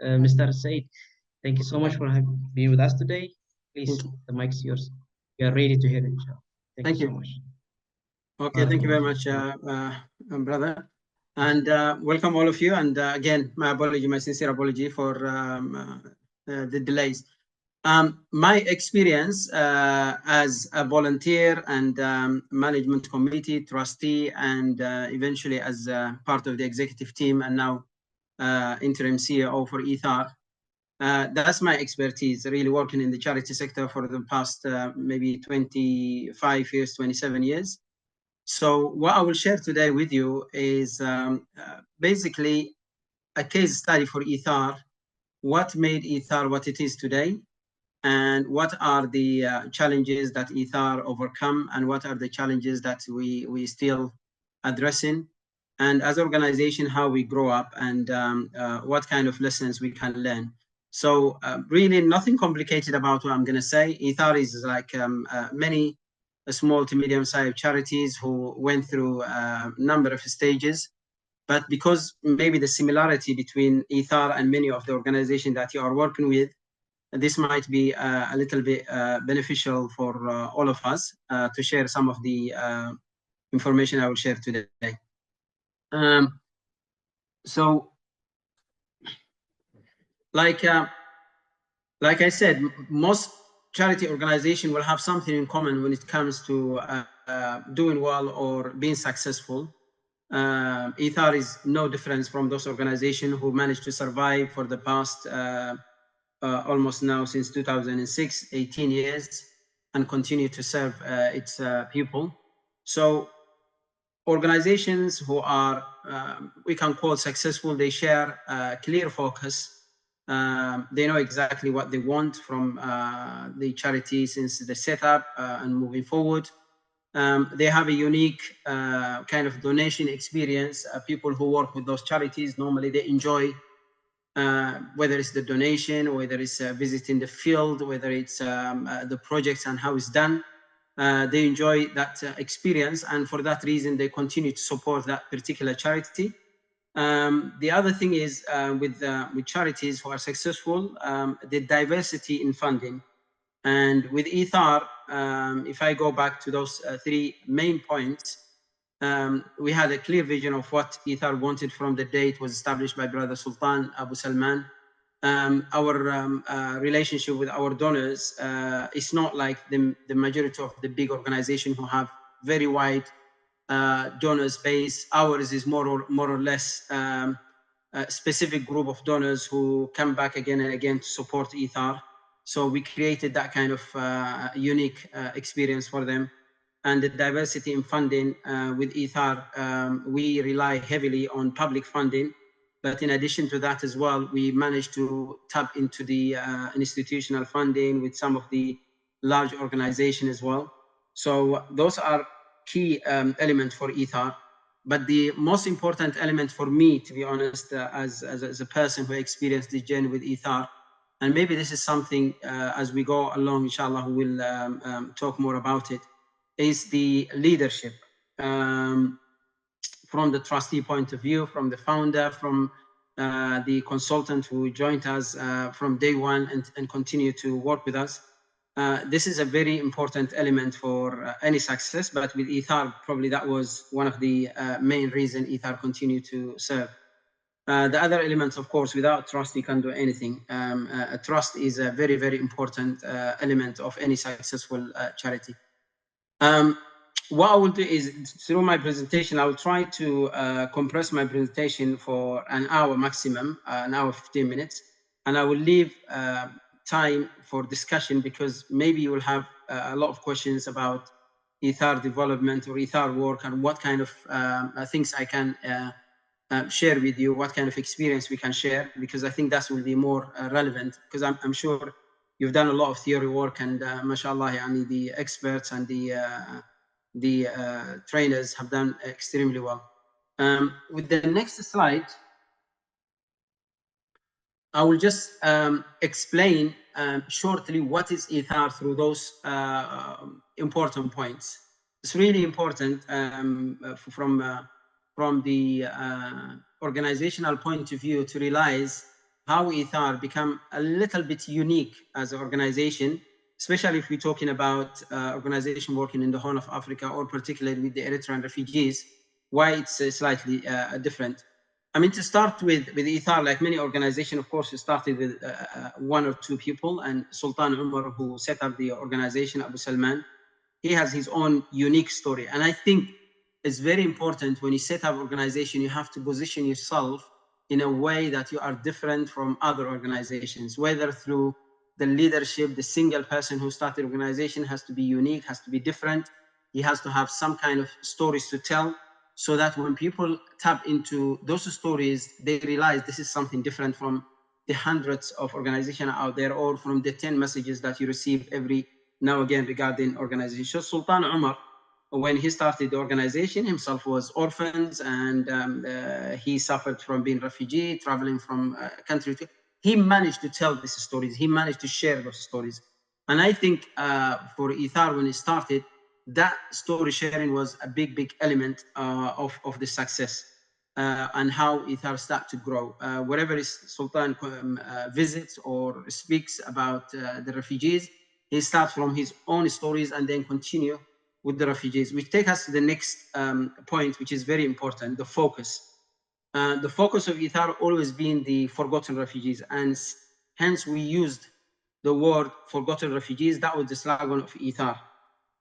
Mr. Said, thank you so much for being with us today. Please, the mic is yours. We are ready to hear it, inshallah. Thank you so much. Okay, thank you very much, brother. And welcome all of you. And again, my apology, my sincere apology for the delays. My experience as a volunteer and management committee trustee, and eventually as part of the executive team, and now interim CEO for Ethar. That's my expertise, really working in the charity sector for the past maybe 25 years, 27 years. So what I will share today with you is basically a case study for Ethar, what made Ethar what it is today, and what are the challenges that Ethar overcome, and what are the challenges that we still addressing, and as an organization, how we grow up, and what kind of lessons we can learn. So really nothing complicated about what I'm going to say. Ethar is like many small to medium-sized charities who went through a number of stages. But because maybe the similarity between Ethar and many of the organizations that you are working with, this might be a little bit beneficial for all of us to share some of the information I will share today. So, like I said, most charity organizations will have something in common when it comes to doing well or being successful. Ethar is no difference from those organizations who managed to survive for the past almost now since 2006, 18 years, and continue to serve its people. So organizations who are, we can call successful, they share a clear focus. They know exactly what they want from the charity since the setup and moving forward. They have a unique kind of donation experience. People who work with those charities, normally they enjoy whether it's the donation, whether it's visiting the field, whether it's the projects and how it's done. They enjoy that experience, and for that reason, they continue to support that particular charity. The other thing is with charities who are successful, the diversity in funding. And with Ethar, if I go back to those three main points, we had a clear vision of what Ethar wanted from the day it was established by Brother Sultan Abu Salman. Our relationship with our donors is not like the majority of the big organizations who have very wide donors base. Ours is more or less a specific group of donors who come back again and again to support Ethar. So we created that kind of unique experience for them. And the diversity in funding with Ethar, we rely heavily on public funding. But in addition to that as well, we managed to tap into the institutional funding with some of the large organizations as well. So those are key elements for Ethar. But the most important element for me, to be honest, as a person who experienced this journey with Ethar, and maybe this is something as we go along, inshallah, we will talk more about it, is the leadership. From the trustee point of view, from the founder, from the consultant who joined us from day one and continue to work with us. This is a very important element for any success, but with Ethar, probably that was one of the main reasons Ethar continued to serve. The other elements, of course, without trust, you can't do anything. Trust is a very, very important element of any successful charity. What I will do is, through my presentation, I will try to compress my presentation for an hour maximum, an hour 15 minutes, and I will leave time for discussion, because maybe you will have a lot of questions about Ethar development or Ethar work, and what kind of things I can share with you, what kind of experience we can share, because I think that will be more relevant, because I'm sure you've done a lot of theory work, and mashallah, yani, the experts and the trainers have done extremely well. With the next slide, I will just explain shortly what is Ethar through those important points. It's really important from the organizational point of view to realize how Ethar become a little bit unique as an organization, especially if we're talking about organization working in the Horn of Africa, or particularly with the Eritrean refugees, why it's slightly different. I mean, to start with Ethar, like many organizations, of course, it started with one or two people, and Sultan Umar, who set up the organization, Abu Salman, he has his own unique story. And I think it's very important when you set up organization, you have to position yourself in a way that you are different from other organizations, whether through the leadership, the single person who started organization has to be unique, has to be different. He has to have some kind of stories to tell, so that when people tap into those stories, they realize this is something different from the hundreds of organizations out there, or from the 10 messages that you receive every now again regarding organization. So Sultan Umar, when he started the organization, himself was orphans, and he suffered from being refugee, traveling from country to. He managed to tell these stories. He managed to share those stories. And I think for Ethar, when he started, that story sharing was a big element of the success, and how Ethar started to grow. Wherever Sultan visits or speaks about the refugees, he starts from his own stories and then continue with the refugees, which take us to the next point, which is very important, the focus. The focus of Ethar always been the forgotten refugees, and hence we used the word forgotten refugees. That was the slogan of Ethar.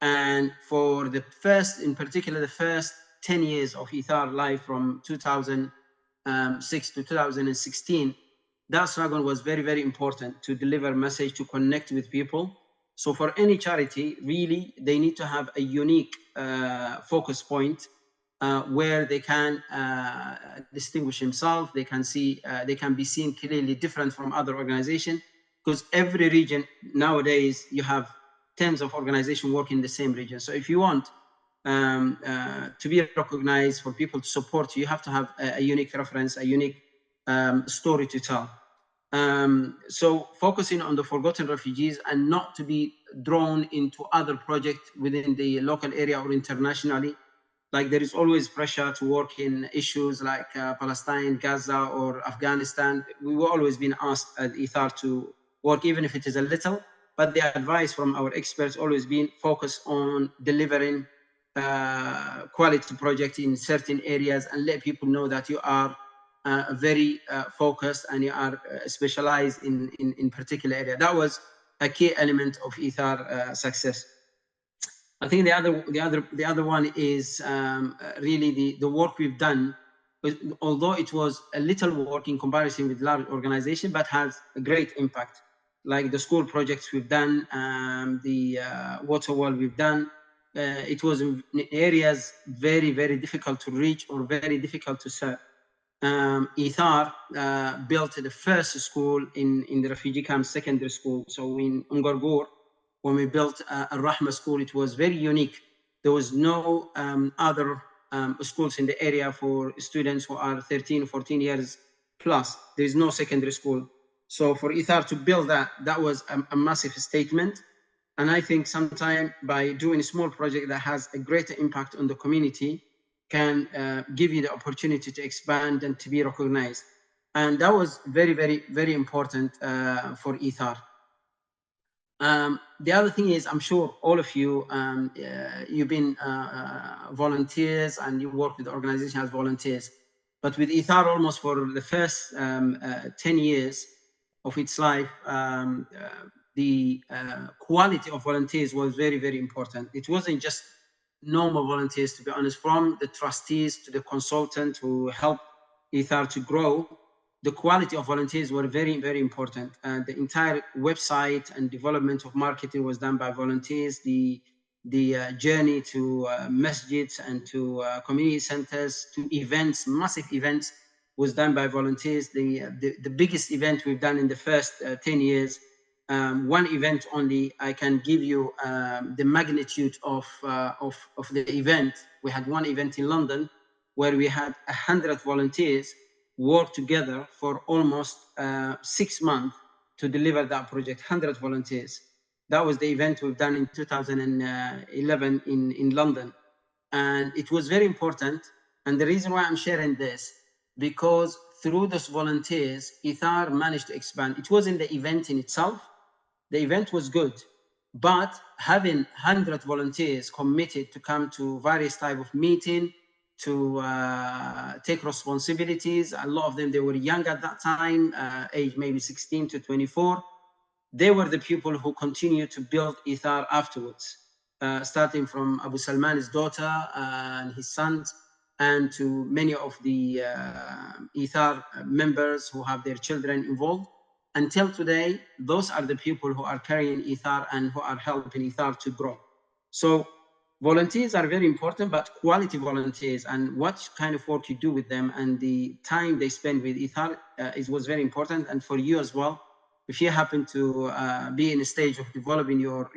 And for the first, in particular, the first 10 years of Ethar life, from 2006 to 2016, that slogan was very important to deliver a message, to connect with people. So for any charity, really, they need to have a unique focus point where they can distinguish themselves. They can see, they can be seen clearly different from other organizations, because every region nowadays you have tens of organizations working in the same region. So if you want to be recognized, for people to support you, you have to have a unique reference, a unique story to tell. So focusing on the forgotten refugees, and not to be drawn into other projects within the local area or internationally. Like, there is always pressure to work in issues like Palestine, Gaza, or Afghanistan. We were always being asked at Ethar to work, even if it is a little, but the advice from our experts always been focus on delivering quality project in certain areas, and let people know that you are very focused, and you are specialized in particular area. That was a key element of Ethar success. I think the other one is really the work we've done, although it was a little work in comparison with large organization, but has a great impact. Like the school projects we've done, the water well we've done. It was in areas very difficult to reach, or very difficult to serve. Ethar built the first school in the refugee camp, secondary school. So in Ungorgur, when we built a Rahma school, it was very unique. There was no other schools in the area for students who are 13, 14 years plus. There is no secondary school. So for Ethar to build that, that was a massive statement. And I think sometimes by doing a small project that has a greater impact on the community, can give you the opportunity to expand and to be recognized. And that was very important for Ethar. The other thing is, I'm sure all of you, you've been volunteers, and you work with the organization as volunteers. But with Ethar, almost for the first 10 years of its life, the quality of volunteers was very important. It wasn't just normal volunteers, to be honest, from the trustees to the consultant who helped Ethar to grow. The quality of volunteers were very important. The entire website and development of marketing was done by volunteers. The journey to masjids and to community centers, to events, massive events, was done by volunteers. The biggest event we've done in the first 10 years, one event only, I can give you the magnitude of the event. We had one event in London where we had 100 volunteers work together for almost 6 months to deliver that project. 100 volunteers. That was the event we've done in 2011 in London. And it was very important. And the reason why I'm sharing this, because through those volunteers, Ethar managed to expand. It wasn't the event in itself. The event was good, but having 100 volunteers committed to come to various type of meeting, to take responsibilities. A lot of them, they were young at that time, age maybe 16 to 24. They were the people who continued to build Ethar afterwards, starting from Abu Salman's daughter and his sons, and to many of the Ethar members who have their children involved. Until today, those are the people who are carrying Ethar and who are helping Ethar to grow. So volunteers are very important, but quality volunteers and what kind of work you do with them and the time they spend with Ethar was very important. And for you as well, if you happen to be in a stage of developing your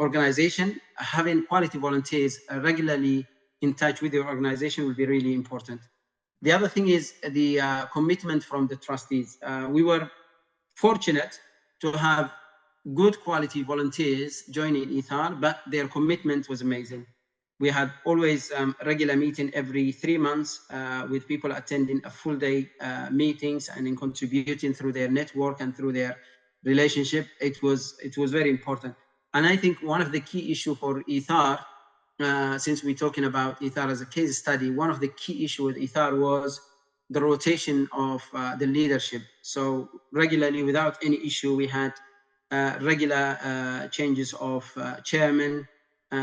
organization, having quality volunteers regularly in touch with your organization will be really important. The other thing is the commitment from the trustees. We were fortunate to have good quality volunteers joining Ethar, but their commitment was amazing. We had always regular meeting every 3 months with people attending a full day meetings and in contributing through their network and through their relationship. It was very important. And I think one of the key issue for Ethar, since we're talking about Ethar as a case study, one of the key issue with Ethar was the rotation of the leadership. So regularly, without any issue, we had regular changes of chairman.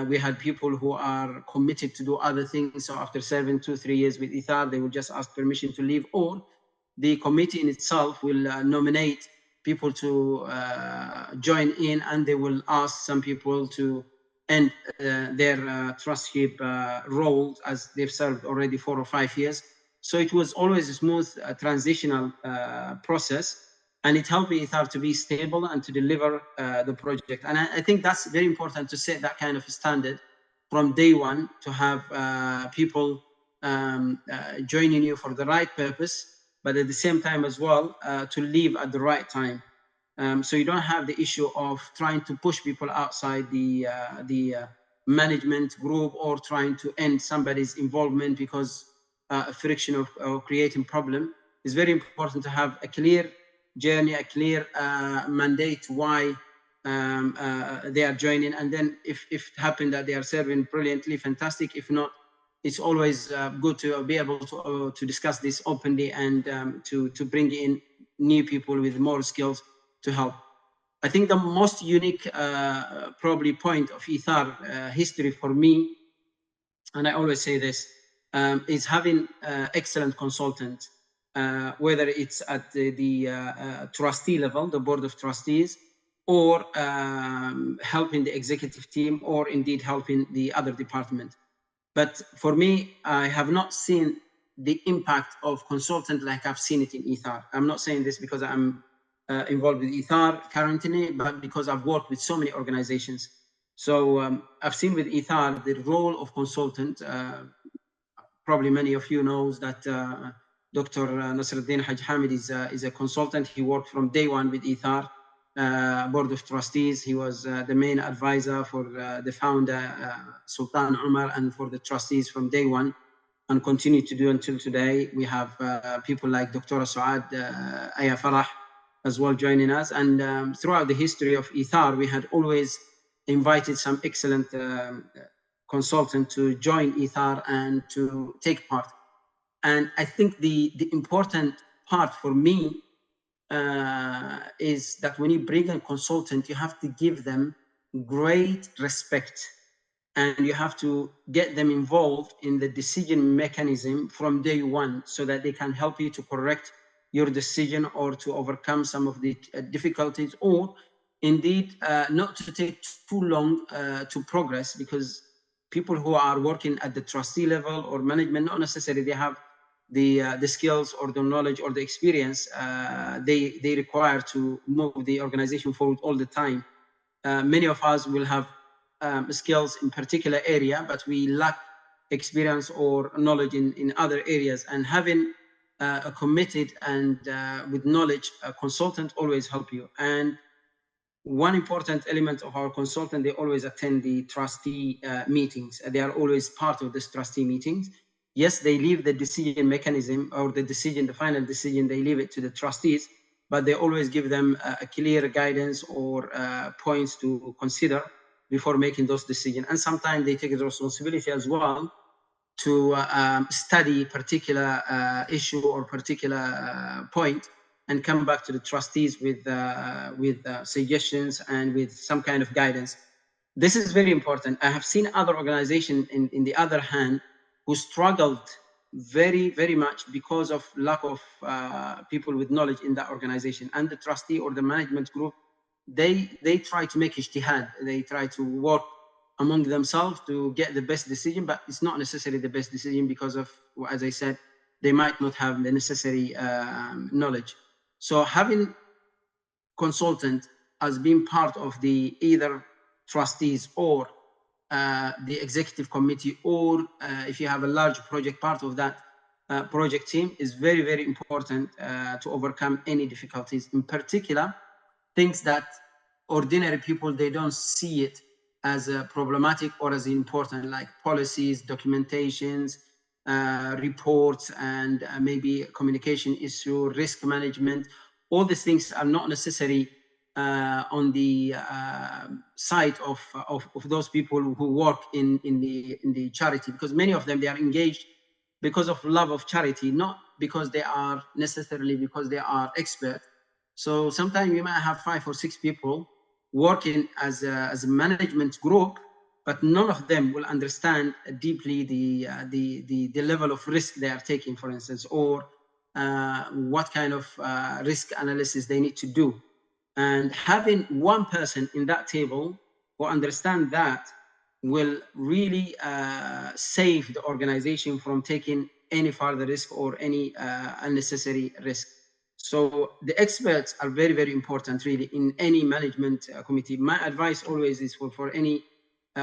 We had people who are committed to do other things. So after serving 2-3 years with Ethar, they will just ask permission to leave, or the committee in itself will nominate people to join in, and they will ask some people to end their trustship role as they've served already 4 or 5 years. So it was always a smooth transitional process, and it helped Ethar to be stable and to deliver the project. And I think that's very important to set that kind of standard from day one, to have people joining you for the right purpose, but at the same time as well to leave at the right time. So you don't have the issue of trying to push people outside the management group, or trying to end somebody's involvement because a friction of creating problem. It's very important to have a clear journey, a clear mandate why they are joining. And then if it happened that they are serving brilliantly, fantastic. If not, it's always good to be able to discuss this openly and to bring in new people with more skills to help. I think the most unique probably point of Ethar history for me, and I always say this, is having excellent consultants, whether it's at the trustee level, the board of trustees, or helping the executive team, or indeed helping the other department. But for me, I have not seen the impact of consultant like I've seen it in Ethar. I'm not saying this because I'm involved with Ethar currently, but because I've worked with so many organizations. So I've seen with Ethar the role of consultant. Probably many of you knows that Dr. Nasruddin Haj Hamid is a consultant. He worked from day one with Ethar board of trustees. He was the main advisor for the founder Sultan Umar, and for the trustees from day one, and continue to do until today. We have people like Dr. Saad Aya Farah as well joining us. And throughout the history of Ethar, we had always invited some excellent consultant to join Ethar and to take part. And I think the important part for me is that when you bring a consultant, you have to give them great respect, and you have to get them involved in the decision mechanism from day one, so that they can help you to correct your decision, or to overcome some of the difficulties, or indeed not to take too long to progress, because people who are working at the trustee level or management, not necessarily they have the skills or the knowledge or the experience they require to move the organization forward all the time. Many of us will have skills in particular area, but we lack experience or knowledge in other areas. And having a committed and with knowledge a consultant always help you. And one important element of our consultant, they always attend the trustee meetings. They are always part of this trustee meetings. yes, they leave the decision mechanism or the final decision, they leave it to the trustees, but they always give them a clear guidance or points to consider before making those decisions. And sometimes they take the responsibility as well to study particular issue or particular point and come back to the trustees with suggestions and with some kind of guidance. This is very important. I have seen other organizations in the other hand who struggled very, very much because of lack of people with knowledge in that organization, and the trustee or the management group, they try to make ijtihad. They try to work among themselves to get the best decision, but it's not necessarily the best decision because of, as I said, they might not have the necessary knowledge. So having consultant as being part of the either trustees or the executive committee, or if you have a large project, part of that project team is very, very important to overcome any difficulties. In particular, things that ordinary people, they don't see it as problematic or as important, like policies, documentations, reports, and maybe communication issue, risk management. All these things are not necessary on the side of those people who work in the charity, because many of them, they are engaged because of love of charity, not because they are necessarily because they are experts. So sometimes you might have 5 or 6 people working as a management group, but none of them will understand deeply the level of risk they are taking, for instance, or what kind of risk analysis they need to do. And having one person in that table who understand that will really save the organization from taking any further risk or any unnecessary risk. So the experts are very, very important, really, in any management committee. My advice always is for any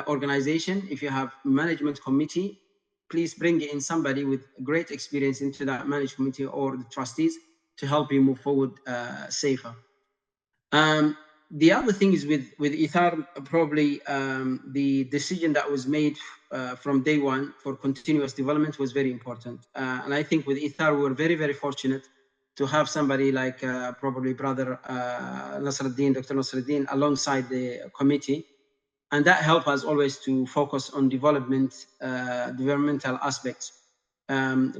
organization, if you have management committee, please bring in somebody with great experience into that management committee or the trustees to help you move forward safer. The other thing is with Ethar, probably the decision that was made from day one for continuous development was very important. And I think with Ethar, we were very, very fortunate to have somebody like probably brother Nasruddin, Dr. Nasruddin, alongside the committee. And that helped us always to focus on developmental aspects,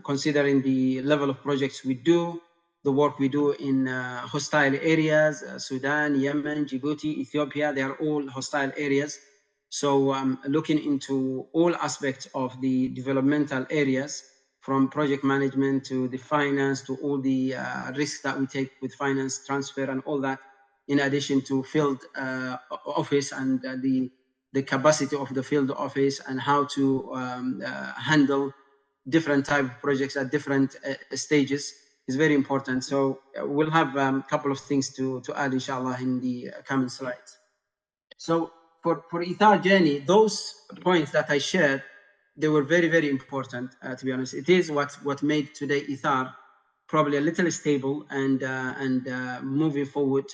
considering the level of projects we do, the work we do in hostile areas, Sudan, Yemen, Djibouti, Ethiopia, they are all hostile areas. So looking into all aspects of the developmental areas, from project management to the finance to all the risks that we take with finance transfer and all that, in addition to field office and the capacity of the field office and how to handle different type of projects at different stages is very important. So we'll have a couple of things to add, inshallah, in the coming slides. So for Ethar journey, those points that I shared, they were very, very important, to be honest. It is what made today Ethar probably a little stable and moving forward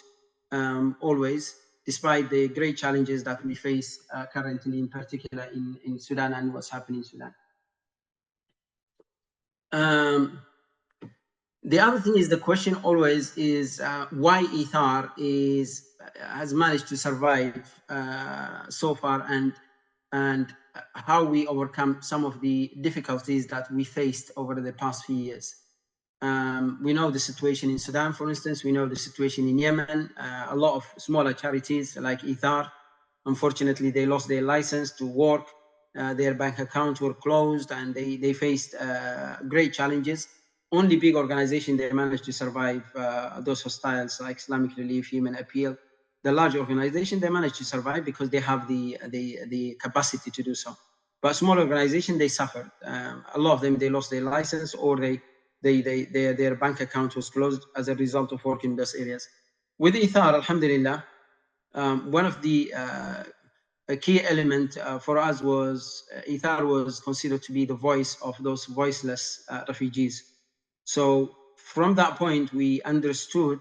always, despite the great challenges that we face currently, in particular in Sudan and what's happening in Sudan. The other thing is, the question always is why Ethar has managed to survive so far, and how we overcome some of the difficulties that we faced over the past few years. We know the situation in Sudan, for instance. We know the situation in Yemen. A lot of smaller charities like Ethar, unfortunately, they lost their license to work. Their bank accounts were closed, and they faced great challenges. Only big organizations, they managed to survive those hostiles, like Islamic Relief, Human Appeal. The large organization, they managed to survive because they have the capacity to do so. But small organizations, they suffered. A lot of them, they lost their license, or their bank account was closed as a result of working in those areas. With Ethar, alhamdulillah, one of the key element for us was Ethar was considered to be the voice of those voiceless refugees. So from that point, we understood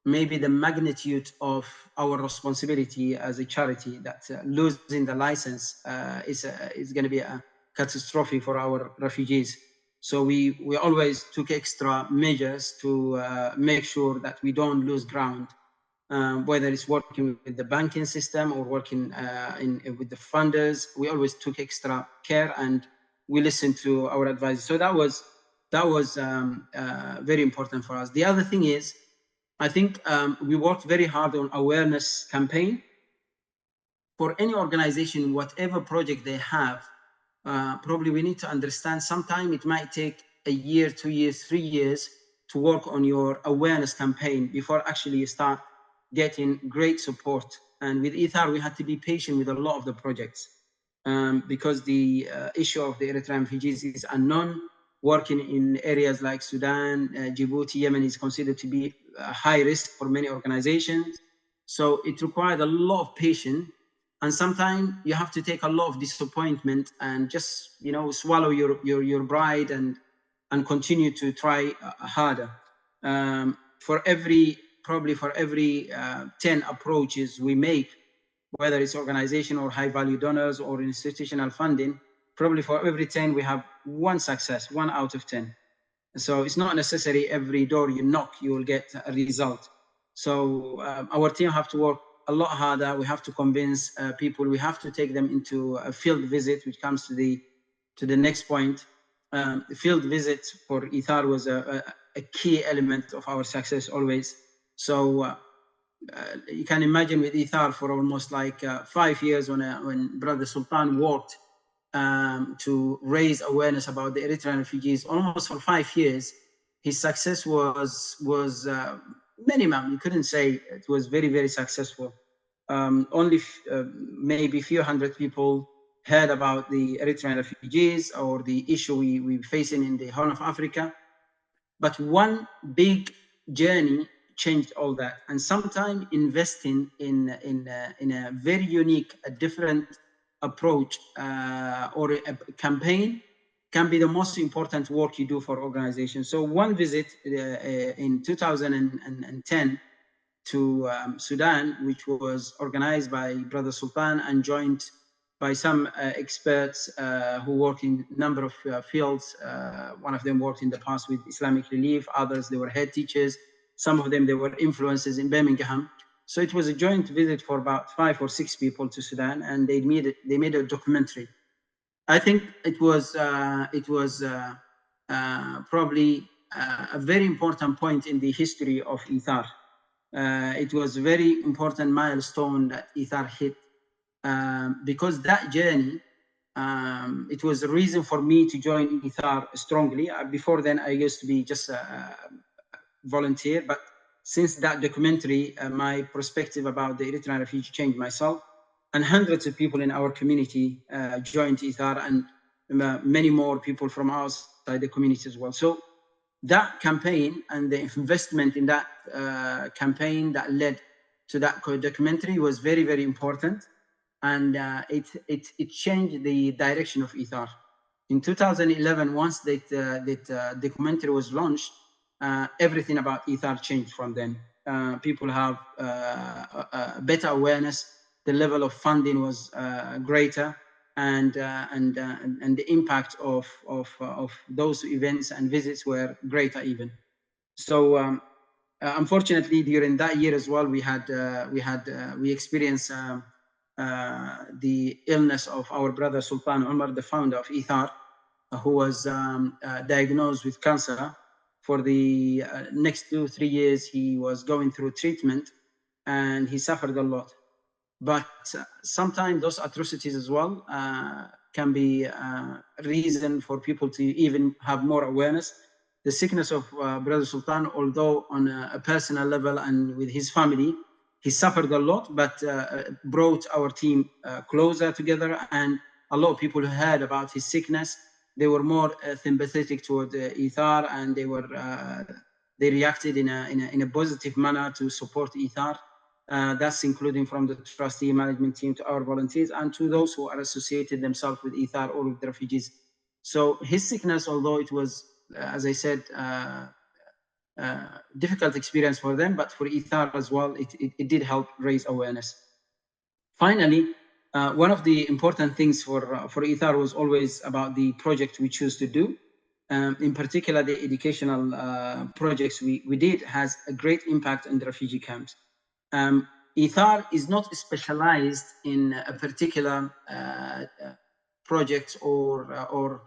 maybe the magnitude of our responsibility as a charity, that losing the license is going to be a catastrophe for our refugees. So we always took extra measures to make sure that we don't lose ground, whether it's working with the banking system or working with the funders. We always took extra care and we listened to our advisors. So that was very important for us. The other thing is, I think we worked very hard on awareness campaign. For any organization, whatever project they have, probably we need to understand sometimes it might take a year, 2 years, 3 years to work on your awareness campaign before actually you start getting great support. And with Ethar, we had to be patient with a lot of the projects because the issue of the Eritrean refugees is unknown. Working in areas like Sudan, Djibouti, Yemen is considered to be a high risk for many organizations. So it required a lot of patience. And sometimes you have to take a lot of disappointment and just, you know, swallow your pride and continue to try harder. Probably for every 10 approaches we make, whether it's organization or high value donors or institutional funding, probably for every 10 we have one success, 1 out of 10. So it's not necessary every door you knock you will get a result. So our team have to work a lot harder. We have to convince people. We have to take them into a field visit, which comes to the next point. The field visit for Ethar was a key element of our success always. So you can imagine with Ethar for almost like 5 years when Brother Sultan worked to raise awareness about the Eritrean refugees, almost for 5 years, his success was minimum. You couldn't say it was very, very successful. Only maybe a few hundred people heard about the Eritrean refugees or the issue we're facing in the Horn of Africa. But one big journey changed all that. And sometimes investing in a very unique, a different approach or a campaign can be the most important work you do for organizations. So one visit in 2010 to Sudan, which was organized by Brother Sultan and joined by some experts who work in a number of fields. One of them worked in the past with Islamic Relief, others, they were head teachers. Some of them, they were influencers in Birmingham. So it was a joint visit for about 5 or 6 people to Sudan, and they made a documentary. I think it was probably a very important point in the history of Ethar. It was a very important milestone that Ethar hit because that journey, it was a reason for me to join Ethar strongly. Before then, I used to be just a volunteer, but since that documentary, my perspective about the Eritrean refugee changed myself, and hundreds of people in our community joined Ethar, and many more people from outside the community as well. So that campaign and the investment in that campaign that led to that documentary was very, very important. And it changed the direction of Ethar. In 2011, once that documentary was launched, everything about Ethar changed from then. People have better awareness. The level of funding was greater, and the impact of those events and visits were greater even. So unfortunately, during that year as well, we experienced the illness of our brother Sultan Umar, the founder of Ethar, who was diagnosed with cancer. For the next 2-3 years, he was going through treatment, and he suffered a lot. But sometimes those atrocities as well can be a reason for people to even have more awareness. The sickness of Brother Sultan, although on a personal level and with his family, he suffered a lot, but brought our team closer together, and a lot of people who heard about his sickness, they were more sympathetic toward Ethar, and they reacted in a positive manner to support Ethar. That's including from the trustee management team to our volunteers and to those who are associated themselves with Ethar or with the refugees. So his sickness, although it was, as I said, difficult experience for them, but for Ethar as well, it did help raise awareness. Finally, one of the important things for Ethar was always about the project we choose to do. In particular, the educational projects we did has a great impact on the refugee camps. Ethar is not specialized in a particular project or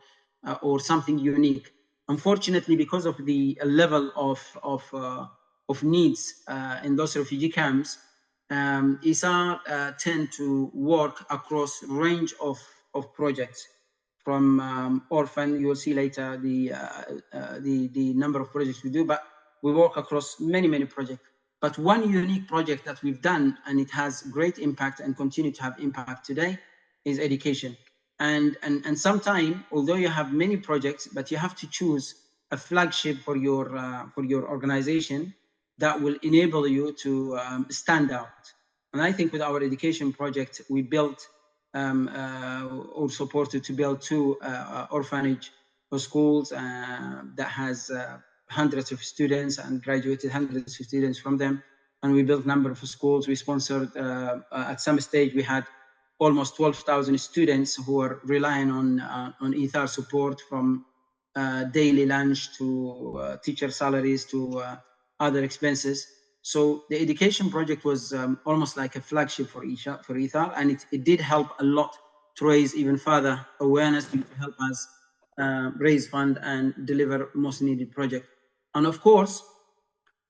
something unique. Unfortunately, because of the level of needs in those refugee camps, Ethar tend to work across a range of projects. From orphan, you will see later the number of projects we do, but we work across many projects. But one unique project that we've done, and it has great impact and continue to have impact today, is education. And sometimes, although you have many projects, but you have to choose a flagship for your organization that will enable you to stand out. And I think with our education project, we built or supported to build 2 orphanage schools that has hundreds of students and graduated hundreds of students from them. And we built a number of schools. We sponsored, at some stage, we had almost 12,000 students who are relying on Ethar support, from daily lunch to teacher salaries to other expenses. So the education project was almost like a flagship for Ethar, and it did help a lot to raise even further awareness, to help us raise fund and deliver most needed project. And of course,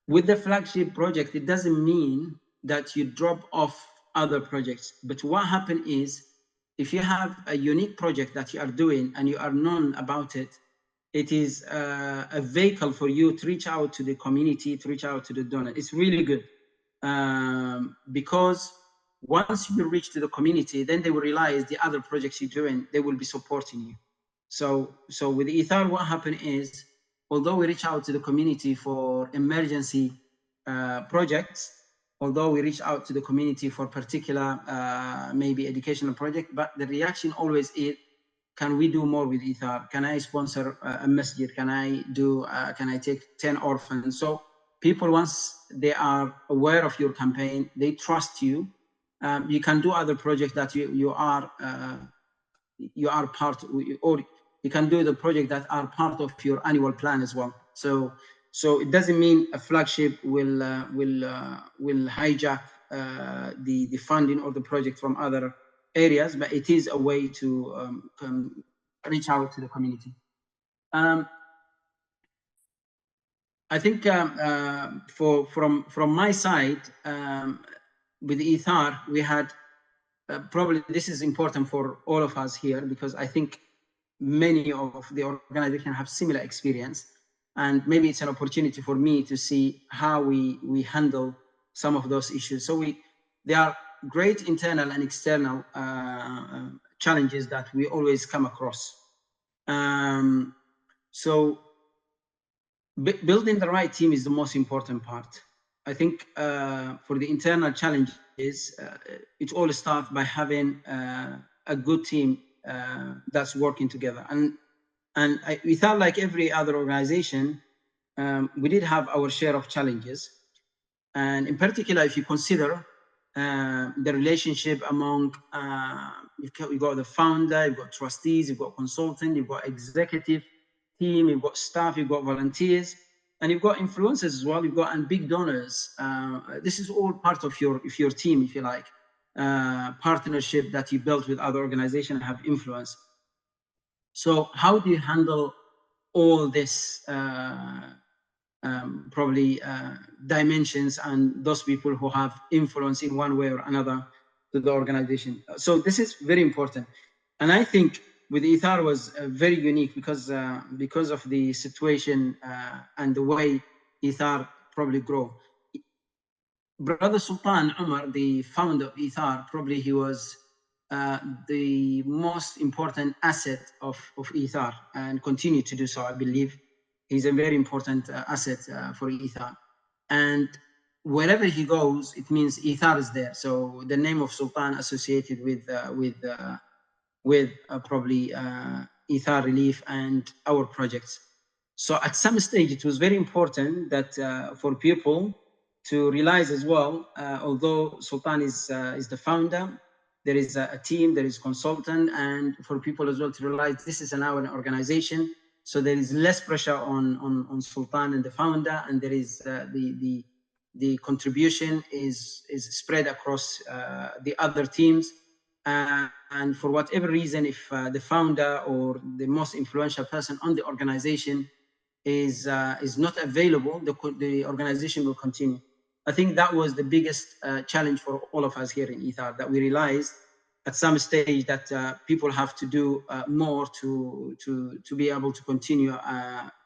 with the flagship project, it doesn't mean that you drop off other projects. But what happens is, if you have a unique project that you are doing and you are known about it, it is a vehicle for you to reach out to the community, to reach out to the donor. It's really good, because once you reach to the community, then they will realize the other projects you're doing, they will be supporting you. So with Ethar, what happened is, although we reach out to the community for emergency projects, although we reach out to the community for particular maybe educational project, but the reaction always is, can we do more with Ethar? Can I sponsor a masjid? Can I take 10 orphans? So people, once they are aware of your campaign, they trust you. You can do other projects that you are part, or you can do the project that are part of your annual plan as well. So it doesn't mean a flagship will hijack the funding or the project from other areas, but it is a way to reach out to the community. I think from my side, with Ethar, we had probably, this is important for all of us here, because I think many of the organizations have similar experience, and maybe it's an opportunity for me to see how we handle some of those issues. So there are great internal and external challenges that we always come across. So building the right team is the most important part. I think for the internal challenges, it all starts by having a good team that's working together. And we thought, like every other organization, we did have our share of challenges. And in particular, if you consider the relationship among, you've got the founder, you've got trustees, you've got consultant, you've got executive team, you've got staff, you've got volunteers, and you've got influencers as well, you've got and big donors. This is all part of your team, if you like, partnership that you built with other organizations and have influence. So how do you handle all this probably dimensions and those people who have influence in one way or another to the organization? So this is very important. And I think with Ethar was very unique because of the situation and the way Ethar probably grow. Brother Sultan Umar, the founder of Ethar, probably he was the most important asset of Ethar, and continue to do so, I believe. He's a very important asset for Ethar. And wherever he goes, it means Ethar is there. So the name of Sultan associated with probably Ethar Relief and our projects. So at some stage, it was very important that for people to realize as well, although Sultan is the founder, there is a team, there is consultant, and for people as well to realize this is now an organization. So there is less pressure on Sultan and the founder, and there is the contribution is spread across the other teams. And for whatever reason, if the founder or the most influential person on the organization is not available, the organization will continue. I think that was the biggest challenge for all of us here in Ethar, that we realized at some stage that people have to do more to be able to continue,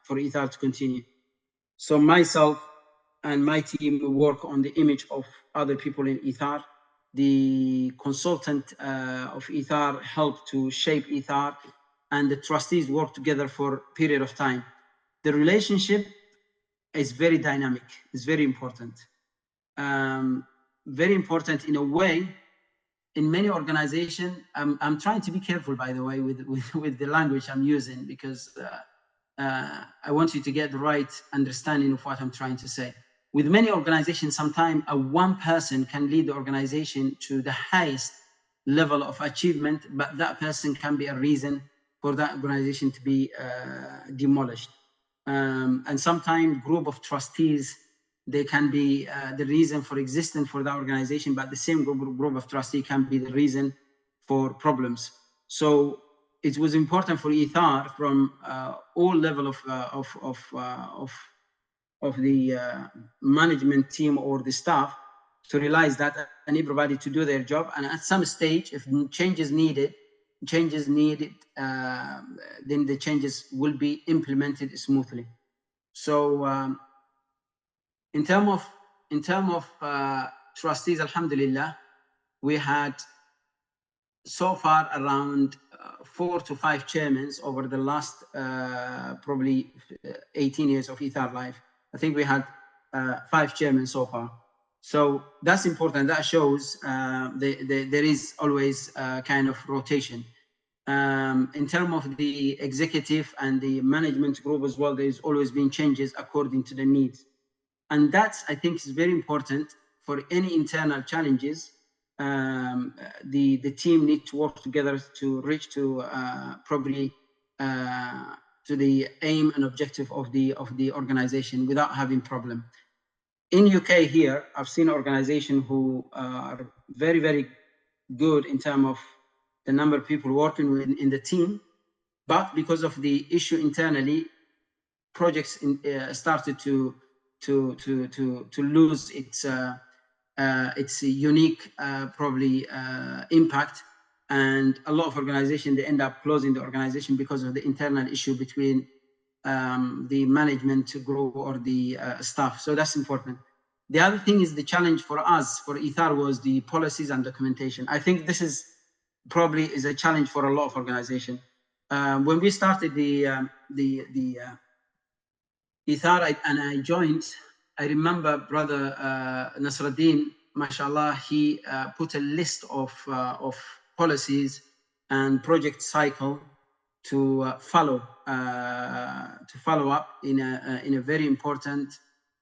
for Ethar to continue. So myself and my team work on the image of other people in Ethar. The consultant of Ethar helped to shape Ethar, and the trustees work together for a period of time. The relationship is very dynamic, it's very important. Very important in a way. In many organizations, I'm trying to be careful, by the way, with the language I'm using, because I want you to get the right understanding of what I'm trying to say. With many organizations, sometimes one person can lead the organization to the highest level of achievement, but that person can be a reason for that organization to be demolished. And sometimes group of trustees, they can be the reason for existence for the organization, but the same group of trustees can be the reason for problems. So it was important for Ethar from all level of the management team or the staff to realize that, and everybody to do their job. And at some stage, if changes needed, then the changes will be implemented smoothly. So in terms of trustees, alhamdulillah, we had so far around 4 to 5 chairmen over the last probably 18 years of Ethar life. I think we had 5 chairmen so far. So that's important. That shows there is always kind of rotation. In terms of the executive and the management group as well, there's always been changes according to the needs. And that's, I think, is very important for any internal challenges. The team need to work together to reach to probably to the aim and objective of the organization without having problem. In UK here, I've seen organizations who are very, very good in terms of the number of people working in the team, but because of the issue internally, projects started to lose its unique probably impact, and a lot of organizations, they end up closing the organization because of the internal issue between the management group or the staff. So that's important. The other thing is the challenge for us, for Ethar, was the policies and documentation. I think this is probably is a challenge for a lot of organizations. When we started the Ethar and I joined, I remember Brother Nasruddin, mashallah, he put a list of policies and project cycle to follow up in a very important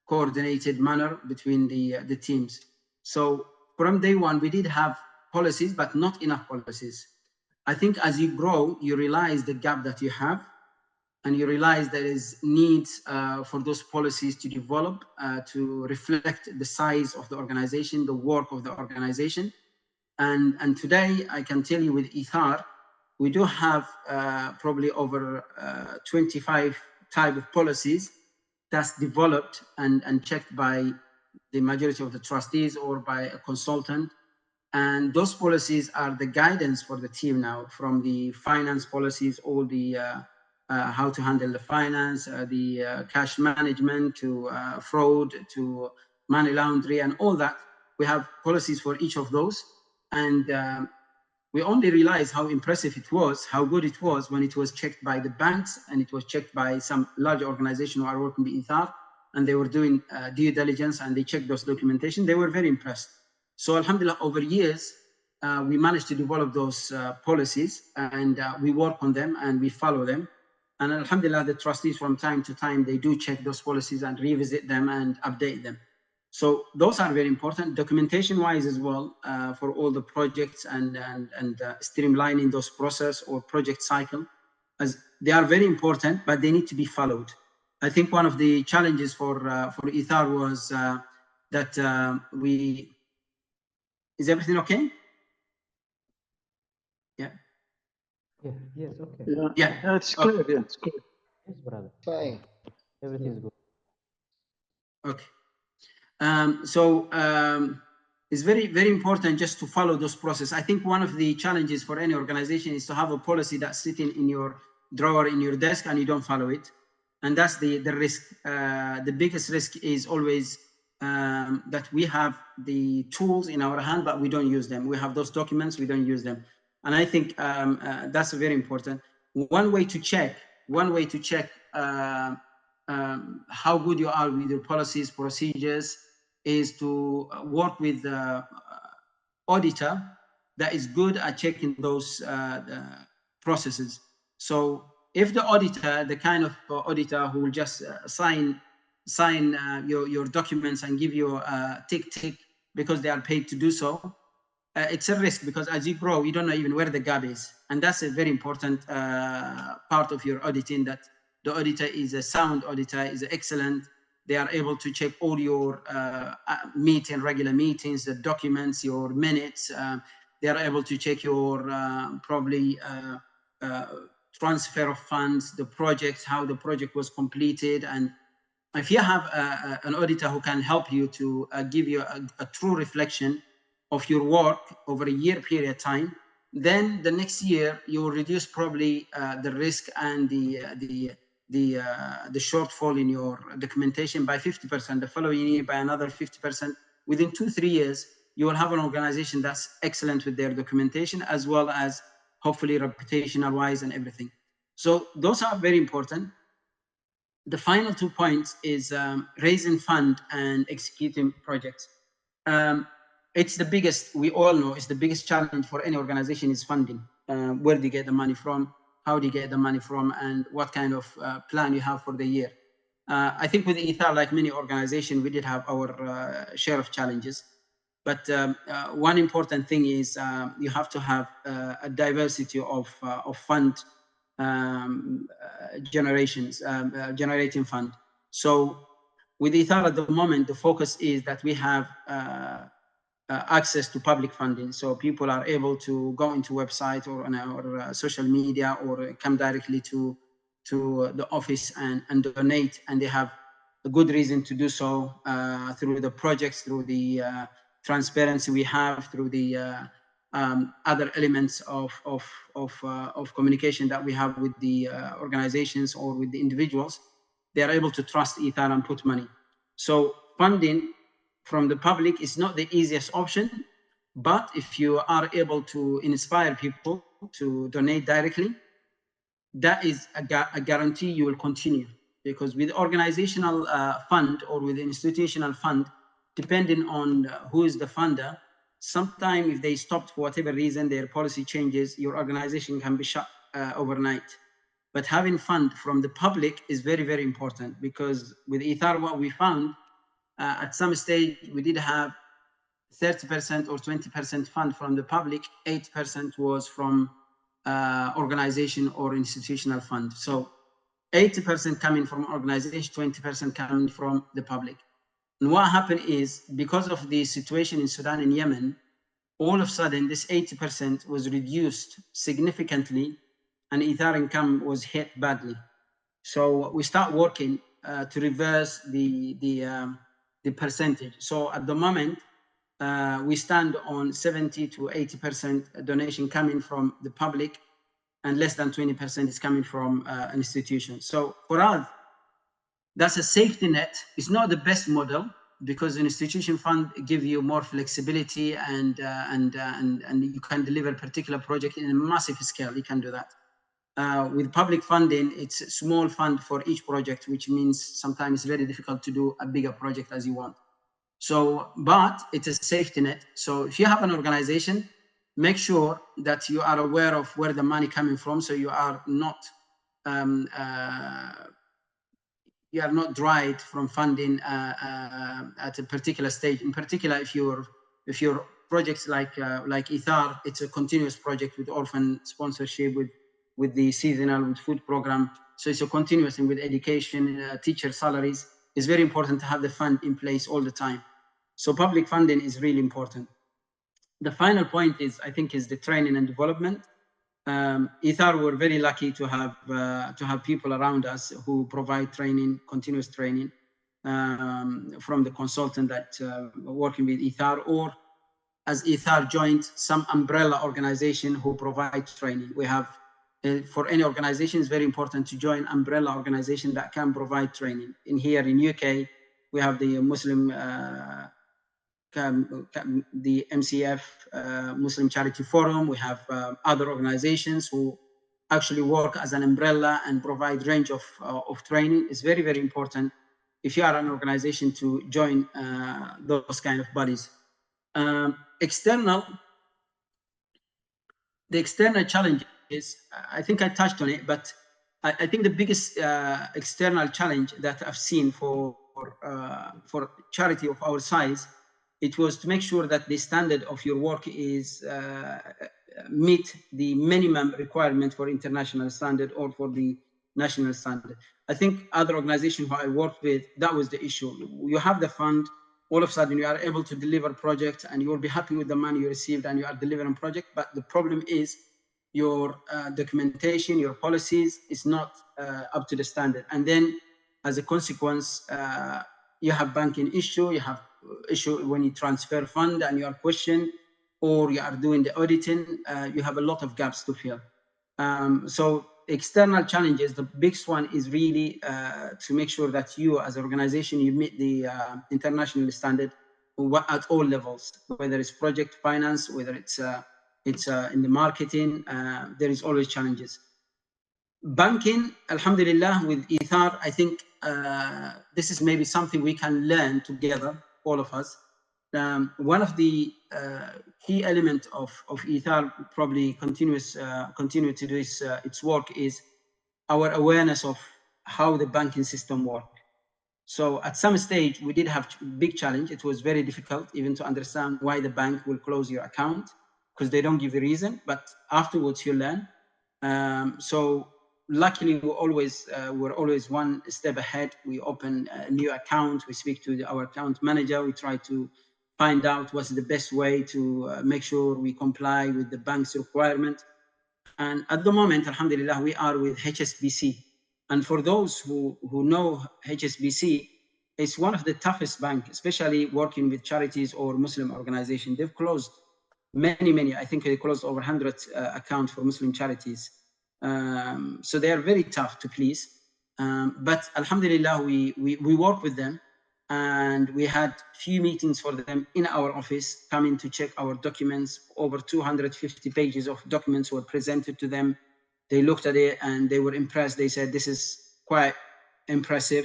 coordinated manner between the teams. So from day one, we did have policies, but not enough policies. I think as you grow, you realize the gap that you have, and you realize there is needs for those policies to develop to reflect the size of the organization, the work of the organization. And today, I can tell you with Ethar, we do have probably over 25 type of policies that's developed and checked by the majority of the trustees or by a consultant. And those policies are the guidance for the team now, from the finance policies, all the how to handle the finance, the cash management, to fraud, to money laundering, and all that. We have policies for each of those. And we only realized how impressive it was, how good it was, when it was checked by the banks and it was checked by some large organization who are working with Ethar, and they were doing due diligence and they checked those documentation. They were very impressed. So alhamdulillah, over years, we managed to develop those policies, and we work on them and we follow them. And alhamdulillah, the trustees from time to time, they do check those policies and revisit them and update them. So those are very important, documentation-wise as well, for all the projects and streamlining those process or project cycle, as they are very important, but they need to be followed. I think one of the challenges for Ethar was that we. Is everything okay? Yeah. Yeah, yes, okay. Yeah, it's clear. Yeah, it's clear. Yes, brother. Fine. Everything is good. Okay. It's very, very important just to follow those process. I think one of the challenges for any organization is to have a policy that's sitting in your drawer in your desk and you don't follow it. And that's the risk. The biggest risk is always that we have the tools in our hand, but we don't use them. We have those documents, we don't use them. And I think that's very important. One way to check how good you are with your policies, procedures, is to work with the auditor that is good at checking those processes. So if the auditor, the kind of auditor who will just sign your documents and give you a tick because they are paid to do so, it's a risk, because as you grow, you don't know even where the gap is. And that's a very important part of your auditing, that the auditor is a sound auditor, is excellent. They are able to check all your regular meetings, the documents, your minutes. They are able to check your probably transfer of funds, the projects, how the project was completed. And if you have an auditor who can help you to give you a true reflection of your work over a year period of time, then the next year you will reduce probably the risk and the shortfall in your documentation by 50%, the following year by another 50%. Within 2-3 years, you will have an organization that's excellent with their documentation, as well as hopefully reputational wise and everything. So those are very important. The final 2 points is raising fund and executing projects. It's the biggest, we all know, it's the biggest challenge for any organization is funding. Where do you get the money from? How do you get the money from? And what kind of plan you have for the year? I think with Ethar, like many organizations, we did have our share of challenges. But one important thing is you have to have a diversity of fund generating fund. So with Ethar at the moment, the focus is that we have access to public funding. So people are able to go into website or on our social media, or come directly to the office and donate, and they have a good reason to do so through the projects, through the transparency we have, through the other elements of communication that we have with the organizations or with the individuals. They are able to trust Ethar and put money. So funding from the public is not the easiest option, but if you are able to inspire people to donate directly, that is a guarantee you will continue. Because with organizational fund or with institutional fund, depending on who is the funder, sometimes if they stopped for whatever reason, their policy changes, your organization can be shut overnight. But having fund from the public is very, very important, because with Ethar, what we found, at some stage, we did have 30% or 20% fund from the public, 8% was from organization or institutional fund. So 80% coming from organization, 20% coming from the public. And what happened is, because of the situation in Sudan and Yemen, all of a sudden this 80% was reduced significantly, and Ethar income was hit badly. So we start working to reverse the percentage. So at the moment, we stand on 70 to 80% donation coming from the public, and less than 20% is coming from institutions. So for us, that's a safety net. It's not the best model, because an institution fund give you more flexibility and you can deliver a particular project in a massive scale. You can do that. With public funding, it's a small fund for each project, which means sometimes it's very difficult to do a bigger project as you want. So, but it's a safety net. So if you have an organization, make sure that you are aware of where the money coming from, so you are not you are not dried from funding at a particular stage. In particular, if your projects like Ethar, it's a continuous project with orphan sponsorship, with the seasonal, with food program. So it's a continuous, and with education, teacher salaries. It's very important to have the fund in place all the time. So public funding is really important. The final point is, I think, is the training and development. Ethar, we're very lucky to have people around us who provide training, continuous training, from the consultant that working with Ethar, or as Ethar joined some umbrella organization who provide training. We have, for any organization, it's very important to join umbrella organization that can provide training. In here in UK, we have the Muslim, the MCF, Muslim Charity Forum. We have other organizations who actually work as an umbrella and provide range of training. It's very, very important if you are an organization to join those kind of bodies. The external challenges, I think I touched on it, but I think the biggest external challenge that I've seen for charity of our size, it was to make sure that the standard of your work is meet the minimum requirement for international standard or for the national standard. I think other organizations who I worked with, that was the issue. You have the fund, all of a sudden you are able to deliver project, and you will be happy with the money you received, and you are delivering project. But the problem is your documentation, your policies is not up to the standard. And then as a consequence, you have banking issue, you have issue when you transfer fund and you are questioned, or you are doing the auditing, you have a lot of gaps to fill. So external challenges, the biggest one is really to make sure that you as an organization, you meet the international standard at all levels, whether it's project finance, whether it's in the marketing, there is always challenges. Banking, alhamdulillah, with Ethar, I think this is maybe something we can learn together, all of us. One of the key elements of Ethar probably continue to do its work is our awareness of how the banking system works. So at some stage, we did have big challenge. It was very difficult even to understand why the bank will close your account, because they don't give a reason, but afterwards you learn. So luckily, we're always one step ahead. We open a new account, we speak to our account manager, we try to find out what's the best way to make sure we comply with the bank's requirement. And at the moment, alhamdulillah, we are with HSBC. And for those who know HSBC, it's one of the toughest banks, especially working with charities or Muslim organizations. They've closed many, I think they closed over 100 accounts for Muslim charities. So they are very tough to please. But alhamdulillah, we work with them, and we had few meetings for them in our office, coming to check our documents. Over 250 pages of documents were presented to them. They looked at it and they were impressed. They said, this is quite impressive.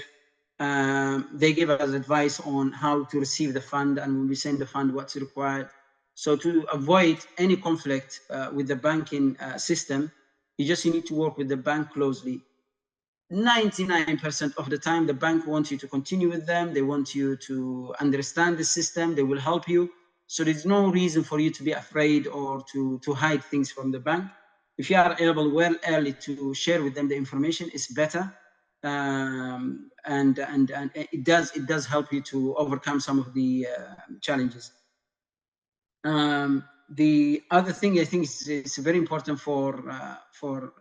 They gave us advice on how to receive the fund, and when we send the fund, what's required. So to avoid any conflict with the banking system, you just need to work with the bank closely. 99% of the time, the bank wants you to continue with them. They want you to understand the system. They will help you. So there's no reason for you to be afraid or to hide things from the bank. If you are able well early to share with them the information, it's better. And it does help you to overcome some of the challenges. The other thing I think is very important for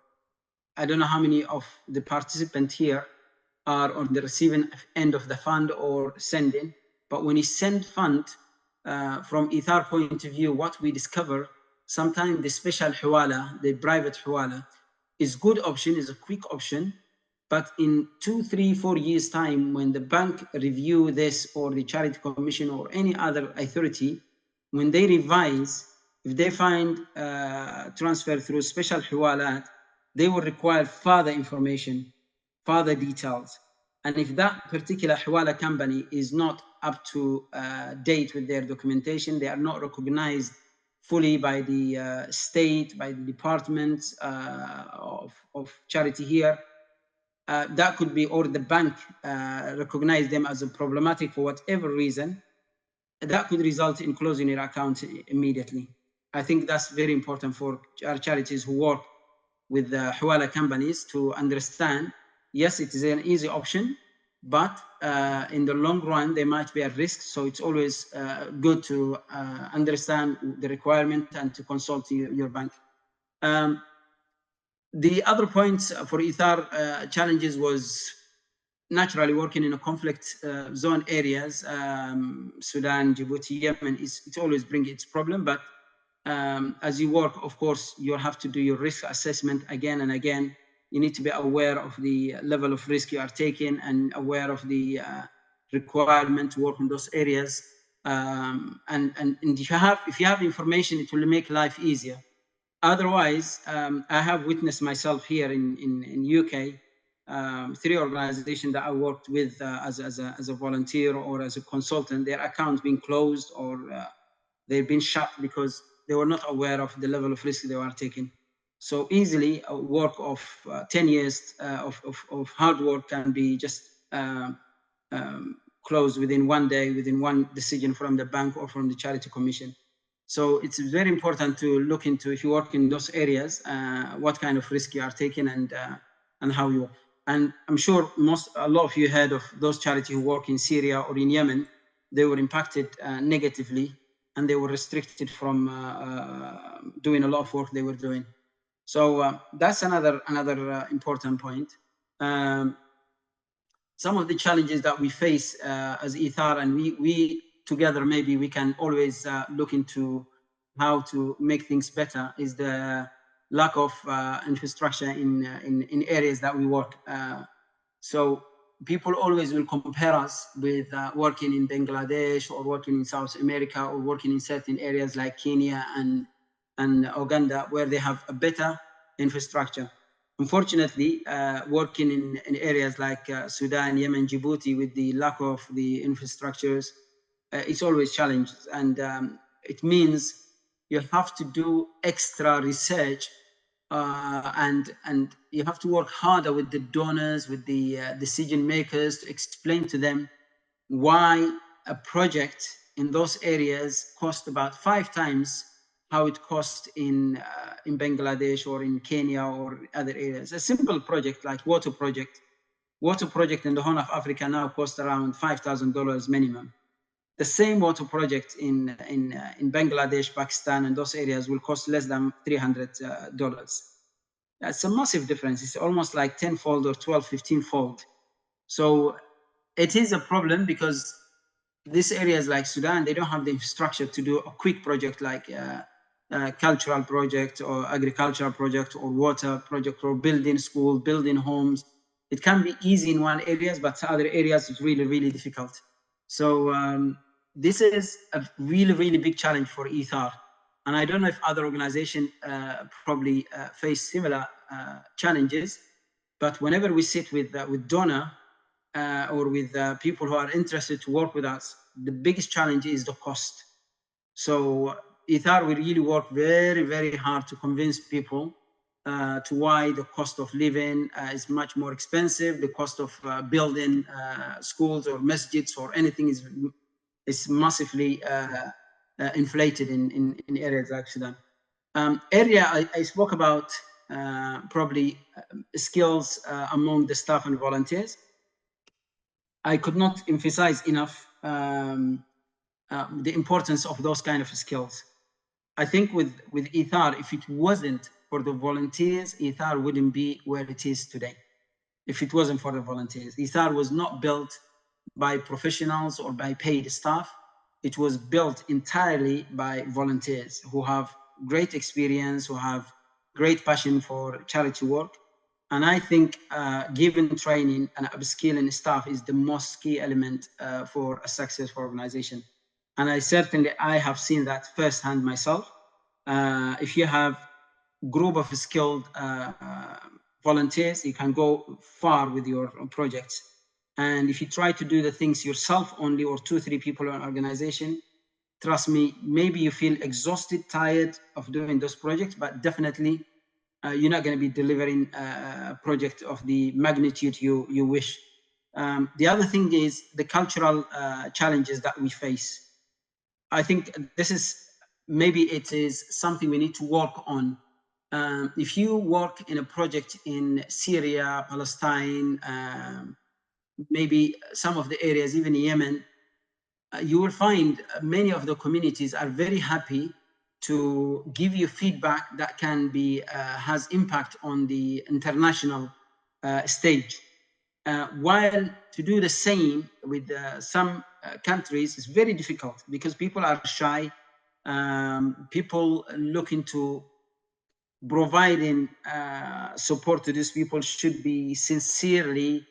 I don't know how many of the participants here are on the receiving end of the fund or sending, but when you send fund, from Ethar point of view, what we discover, sometimes the special hawala, the private hawala, is good option, is a quick option, but in 2, 3, 4 years time, when the bank review this, or the charity commission or any other authority, when they revise, if they find transfer through special hawalat, they will require further information, further details. And if that particular hawala company is not up to date with their documentation, they are not recognized fully by the state, by the departments of charity here, that could be, or the bank recognize them as a problematic for whatever reason, that could result in closing your account immediately. I think that's very important for our charities who work with the Hawala companies to understand, yes, it is an easy option, but in the long run, there might be a risk. So it's always good to understand the requirement and to consult your bank. The other points for Ethar challenges was naturally working in a conflict zone areas, Sudan, Djibouti, Yemen, it always brings its problem. But as you work, of course, you'll have to do your risk assessment again and again. You need to be aware of the level of risk you are taking and aware of the requirement to work in those areas. And if you have information, it will make life easier. Otherwise, I have witnessed myself here in UK, 3 organizations that I worked with as a volunteer or as a consultant, their accounts being closed or they've been shut because they were not aware of the level of risk they were taking. So easily a work of 10 years of hard work can be just closed within one day, within one decision from the bank or from the charity commission. So it's very important to look into, if you work in those areas, what kind of risk you are taking and how you work. And I'm sure a lot of you heard of those charities who work in Syria or in Yemen. They were impacted negatively and they were restricted from doing a lot of work they were doing. So that's another important point. Some of the challenges that we face as Ethar, and we together, maybe we can always look into how to make things better, is the lack of infrastructure in areas that we work. So people always will compare us with working in Bangladesh or working in South America or working in certain areas like Kenya and Uganda, where they have a better infrastructure. Unfortunately, working in areas like Sudan, Yemen, Djibouti, with the lack of the infrastructures, it's always challenges. And it means you have to do extra research and you have to work harder with the donors, with the decision makers, to explain to them why a project in those areas cost about 5 times how it costs in Bangladesh or in Kenya or other areas. A simple project like water project in the Horn of Africa now costs around $5,000 minimum. The same water project in Bangladesh, Pakistan, and those areas will cost less than $300. That's a massive difference. It's almost like 10-fold or 12, 15-fold. So it is a problem because these areas like Sudan, they don't have the infrastructure to do a quick project like a cultural project or agricultural project or water project or building schools, building homes. It can be easy in one areas, but other areas it's really, really difficult. So this is a really, really big challenge for Ethar. And I don't know if other organizations probably face similar challenges, but whenever we sit with donor or with people who are interested to work with us, the biggest challenge is the cost. So Ethar, we really work very, very hard to convince people to why the cost of living is much more expensive. The cost of building schools or masjids or anything is massively inflated in areas like Sudan. Area I spoke about probably skills among the staff and volunteers. I could not emphasize enough the importance of those kind of skills. I think with Ethar, if it wasn't for the volunteers, Ethar wouldn't be where it is today. If it wasn't for the volunteers, Ethar was not built by professionals or by paid staff. It was built entirely by volunteers who have great experience, who have great passion for charity work. And I think giving training and upskilling staff is the most key element for a successful organization. And I have seen that firsthand myself. If you have a group of skilled volunteers, you can go far with your projects. And if you try to do the things yourself only, or 2-3 people in an organization, trust me, maybe you feel exhausted, tired of doing those projects, but definitely you're not going to be delivering a project of the magnitude you wish. The other thing is the cultural challenges that we face. I think this is, maybe it is something we need to work on. If you work in a project in Syria, Palestine, maybe some of the areas, even Yemen, you will find many of the communities are very happy to give you feedback that can be has impact on the international stage. While to do the same with some countries is very difficult because people are shy. People looking to providing support to these people should be sincerely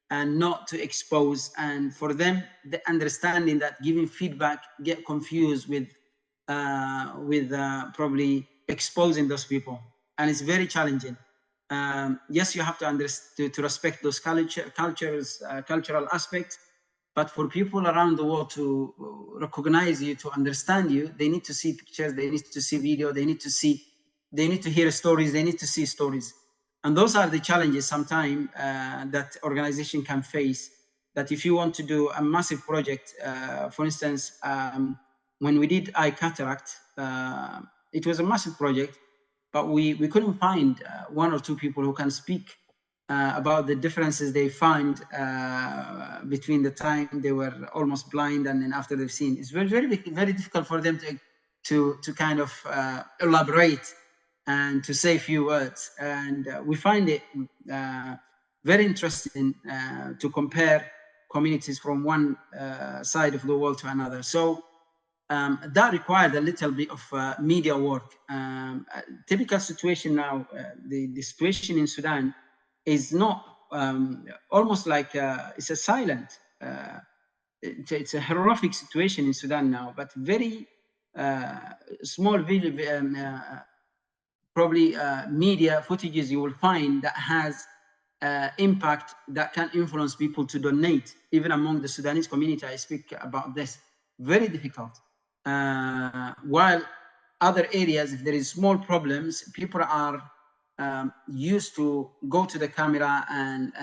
and not to expose. And for them, the understanding that giving feedback get confused with probably exposing those people, and it's very challenging. Yes, you have to understand to respect those cultural aspects, but for people around the world to recognize you, to understand you, they need to see pictures, they need to see video, they need to hear stories, they need to see stories. And those are the challenges sometimes that organization can face. That if you want to do a massive project, for instance, when we did eye cataract, it was a massive project, but we couldn't find one or two people who can speak about the differences they find between the time they were almost blind and then after they've seen. It's very difficult for them to kind of elaborate and to say a few words. And we find it very interesting to compare communities from one side of the world to another. So that required a little bit of media work. A typical situation now, the situation in Sudan is not almost like it's a silent, it's a horrific situation in Sudan now, but very small probably media footages you will find that has impact that can influence people to donate. Even among the Sudanese community, I speak about this. Very difficult. While other areas, if there is small problems, people are used to go to the camera and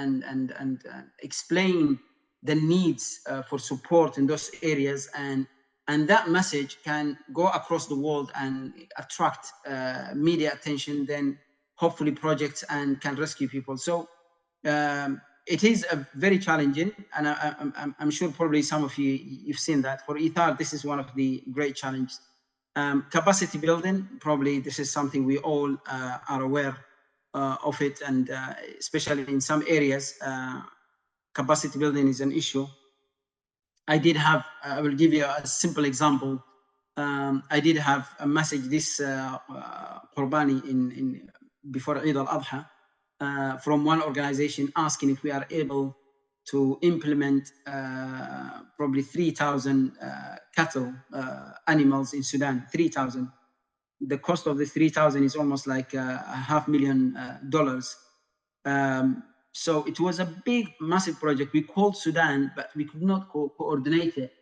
explain the needs for support in those areas, and that message can go across the world and attract media attention, then hopefully projects, and can rescue people. So it is a very challenging, and I'm sure probably some of you've seen that. For Ethar, this is one of the great challenges. Capacity building, probably this is something we all are aware of it, and especially in some areas, capacity building is an issue. I did have, I will give you a simple example. I did have a message this Qurbani before Eid al-Adha from one organization asking if we are able to implement probably 3,000 cattle animals in Sudan. 3,000. The cost of the 3,000 is almost like $500,000. So it was a big, massive project. We called Sudan, but we could not coordinate it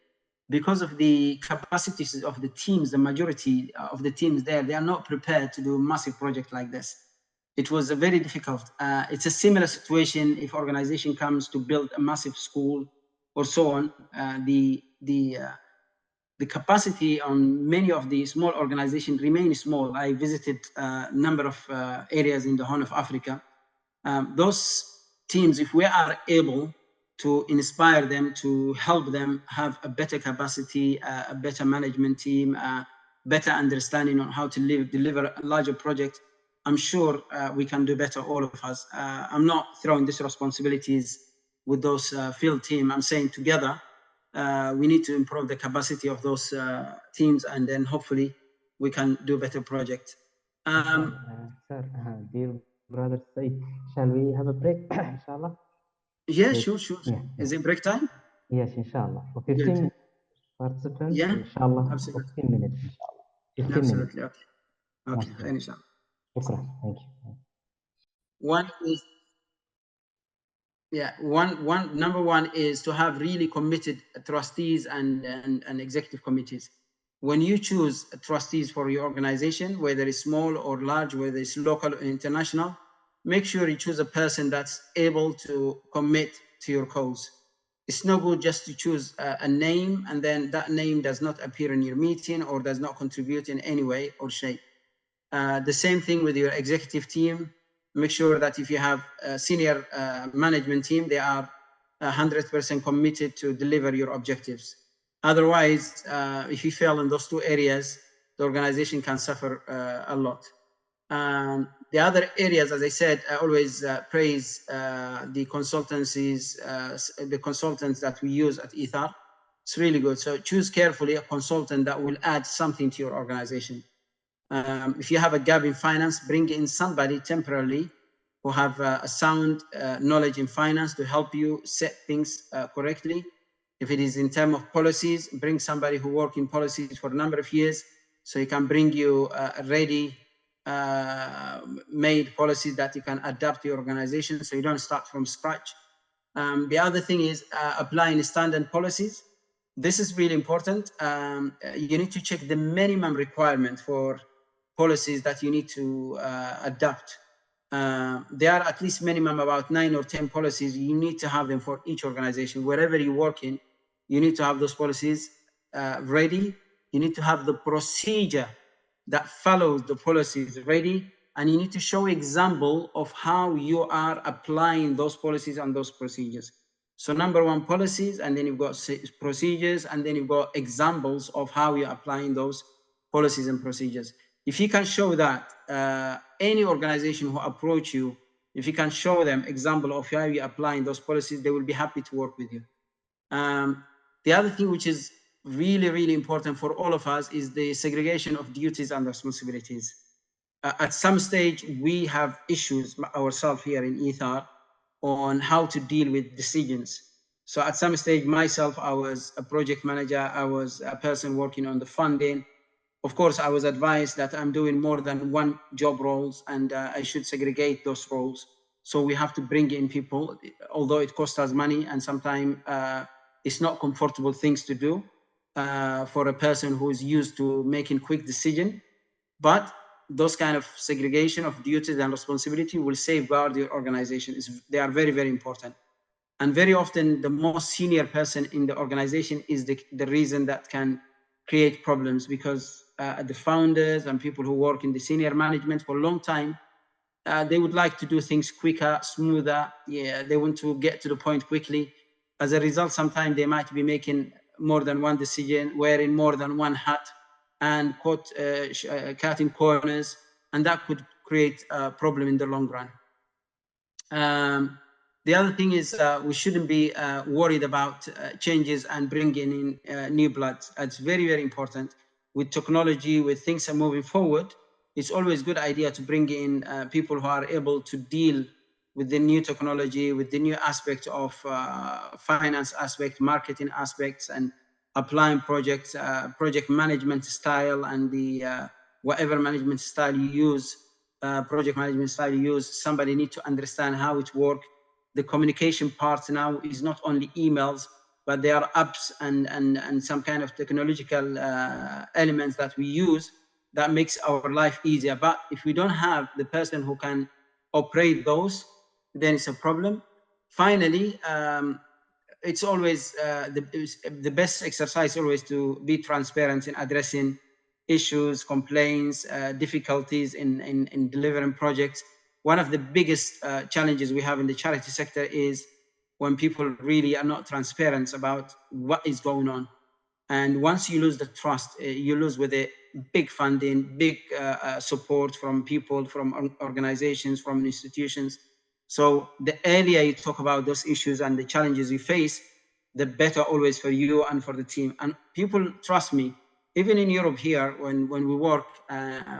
because of the capacities of the teams. The majority of the teams there, they are not prepared to do a massive project like this. It was very difficult. It's a similar situation if organization comes to build a massive school or so on. The capacity on many of the small organizations remain small. I visited a number of areas in the Horn of Africa. Those teams, if we are able to inspire them, to help them have a better capacity, a better management team, better understanding on how to deliver a larger project, I'm sure we can do better, all of us. I'm not throwing these responsibilities with those field team. I'm saying together, we need to improve the capacity of those teams, and then hopefully we can do a better project. Sir, dear brother Saeed, shall we have a break, inshallah? Yeah, sure. Yeah. Is it break time? Yes, inshallah. For 15 minutes. Participants, Yeah, inshallah, absolutely. 15 minutes, inshallah. 15 minutes. Absolutely. Okay. Inshallah. Shukran. Thank you. One is, yeah, number one is to have really committed trustees and executive committees. when you choose trustees for your organization, whether it's small or large, whether it's local or international, make sure you choose a person that's able to commit to your cause. It's no good just to choose a name and then that name does not appear in your meeting or does not contribute in any way or shape. The same thing with your executive team. Make sure that if you have a senior management team, they are 100% committed to deliver your objectives. Otherwise, if you fail in those two areas, the organization can suffer a lot. The other areas, as I said, I always praise the consultancies, the consultants that we use at Ethar. It's really good. So choose carefully a consultant that will add something to your organization. If you have a gap in finance, bring in somebody temporarily who have a sound knowledge in finance to help you set things correctly. If it is in terms of policies, bring somebody who worked in policies for a number of years, so he can bring you a ready made policies that you can adapt to your organization, so you don't start from scratch. The other thing is applying standard policies. This is really important. You need to check the minimum requirement for policies that you need to adapt. There are at least minimum about 9 or 10 policies. You need to have them for each organization. Wherever you work in, you need to have those policies ready. You need to have the procedure that follows the policies ready, and you need to show example of how you are applying those policies and those procedures. So number one, policies, and then you've got procedures, and then you've got examples of how you're applying those policies and procedures. If you can show that, any organization who approach you, if you can show them example of how you're applying those policies, they will be happy to work with you. The other thing which is really, really important for all of us is the segregation of duties and responsibilities. At some stage, we have issues ourselves here in Ethar on how to deal with decisions. So at some stage, myself, I was a project manager, I was a person working on the funding. Of course, I was advised that I'm doing more than one job roles and I should segregate those roles. So we have to bring in people, although it costs us money and sometimes it's not comfortable things to do for a person who is used to making quick decision. But those kind of segregation of duties and responsibility will safeguard your organization. They are very, very important. And very often the most senior person in the organization is the reason that can create problems, because the founders and people who work in the senior management for a long time, they would like to do things quicker, smoother. Yeah, they want to get to the point quickly. As a result, sometimes they might be making more than one decision, wearing more than one hat, and cutting corners, and that could create a problem in the long run. The other thing is we shouldn't be worried about changes and bringing in new blood. It's very, very important. With technology, with things are moving forward, it's always a good idea to bring in people who are able to deal with the new technology, with the new aspect of finance aspect, marketing aspects, and applying projects, project management style, and the whatever management style you use, project management style you use. Somebody needs to understand how it works. The communication part now is not only emails, but there are apps and some kind of technological elements that we use that makes our life easier. But if we don't have the person who can operate those, then it's a problem. Finally, it's always the best exercise always to be transparent in addressing issues, complaints, difficulties in delivering projects. One of the biggest challenges we have in the charity sector is when people really are not transparent about what is going on. And once you lose the trust, you lose with a big funding, big support from people, from organizations, from institutions. So the earlier you talk about those issues and the challenges you face, the better always for you and for the team. And people trust me. Even in Europe here, when we work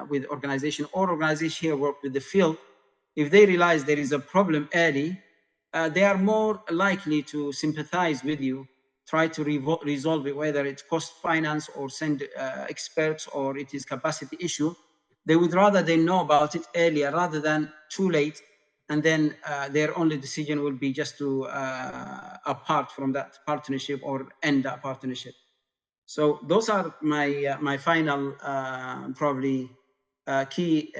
with organization or organization here work with the field, if they realize there is a problem early, they are more likely to sympathize with you, try to resolve it, whether it's cost finance or send experts or it is capacity issue. They would rather they know about it earlier rather than too late, and then their only decision will be just to apart from that partnership or end that partnership. So those are my final probably key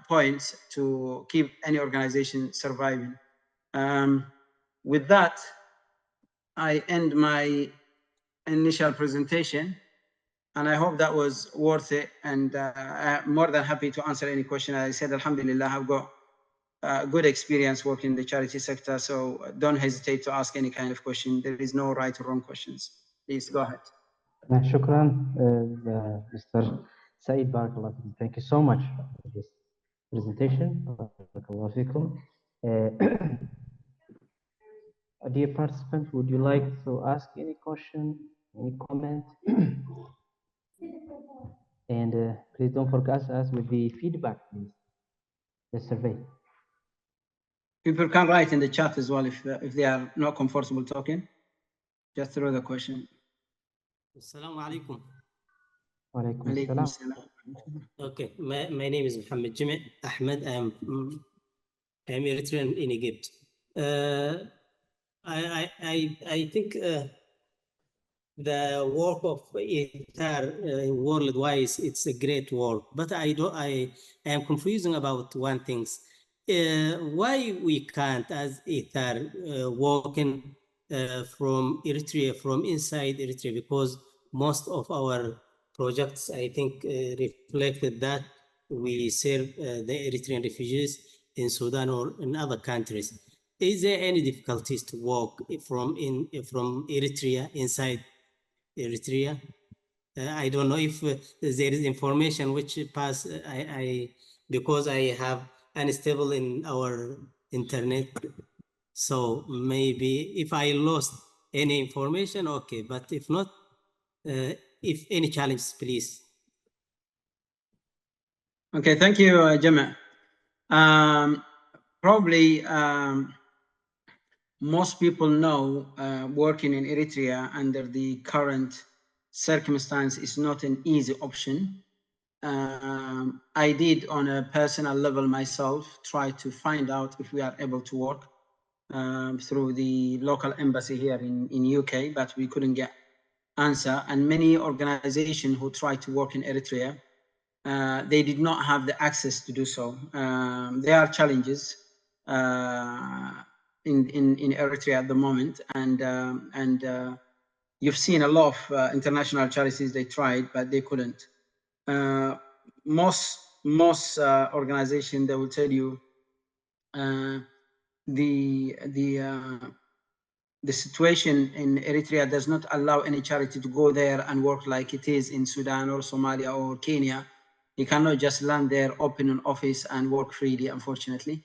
points to keep any organization surviving. With that, I end my initial presentation, and I hope that was worth it. And I'm more than happy to answer any question. I said, Alhamdulillah, I've got good experience working in the charity sector, so don't hesitate to ask any kind of question. There is no right or wrong questions. Please go ahead. شكرا Mr. Saeed, barakallah. Thank you so much for this presentation. Barakallah fikum. Dear participant, would you like to ask any question, any comment? And please don't forget us with the feedback, please, the survey. People can write in the chat as well if they are not comfortable talking. Just throw the question. Assalamu alaikum. Walaikum Alaikum assalam. salam. Okay, my name is Muhammad Jimmy Ahmed. I'm Eritrean in Egypt. I think the work of Ethar worldwide, it's a great work, but I am confusing about one thing. Why we can't, as Ethar, working from Eritrea, from inside Eritrea, because most of our projects, I think, reflected that we serve the Eritrean refugees in Sudan or in other countries. Is there any difficulties to work from Eritrea, inside Eritrea? I don't know if there is information which pass. Because I have unstable in our internet, so maybe if I lost any information, okay. But if not, if any challenge, please. Okay, thank you, Jimmy. Probably most people know working in Eritrea under the current circumstance is not an easy option. I did, on a personal level myself, try to find out if we are able to work through the local embassy here in UK, but we couldn't get answer. And many organizations who tried to work in Eritrea, they did not have the access to do so. There are challenges in Eritrea at the moment, and you've seen a lot of international charities, they tried, but they couldn't. Most organizations, they will tell you the situation in Eritrea does not allow any charity to go there and work like it is in Sudan or Somalia or Kenya. You cannot just land there, open an office and work freely, unfortunately.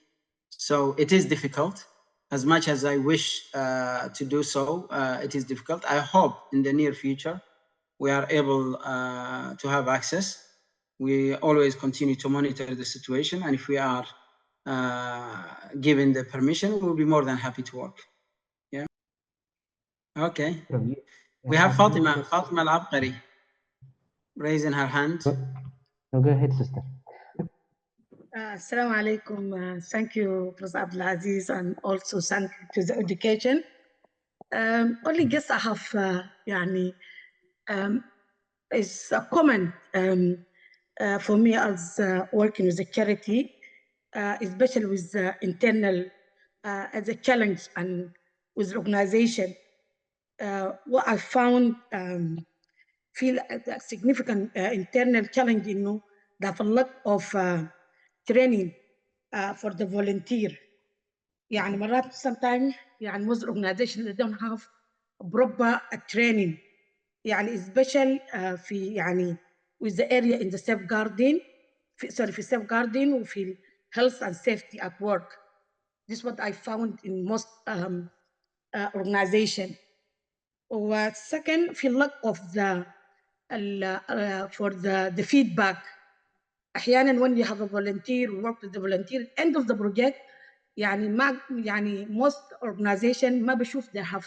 So it is difficult. As much as I wish to do so, it is difficult. I hope in the near future we are able to have access. We always continue to monitor the situation, and if we are given the permission, we'll be more than happy to work. Yeah. Okay. We have Fatima Al-Abqari raising her hand. No, go ahead, sister. Assalamu alaikum. Thank you, Professor Abdulaziz, and also thank you to the education. Only guess I have, is a comment for me as working with a charity, especially with internal as a challenge and with organization. What I found feel a significant internal challenge, that a lot of training for the volunteer. يعني مرات sometimes يعني most organizations they don't have proper training يعني especially في يعني with the area in the safeguarding في safeguarding وفي health and safety at work. This is what I found in most organization. Second, في lack of the for the feedback. أحيانا when you have a volunteer, work with the volunteer, end of the project يعني ما يعني most organization ما بشوف they have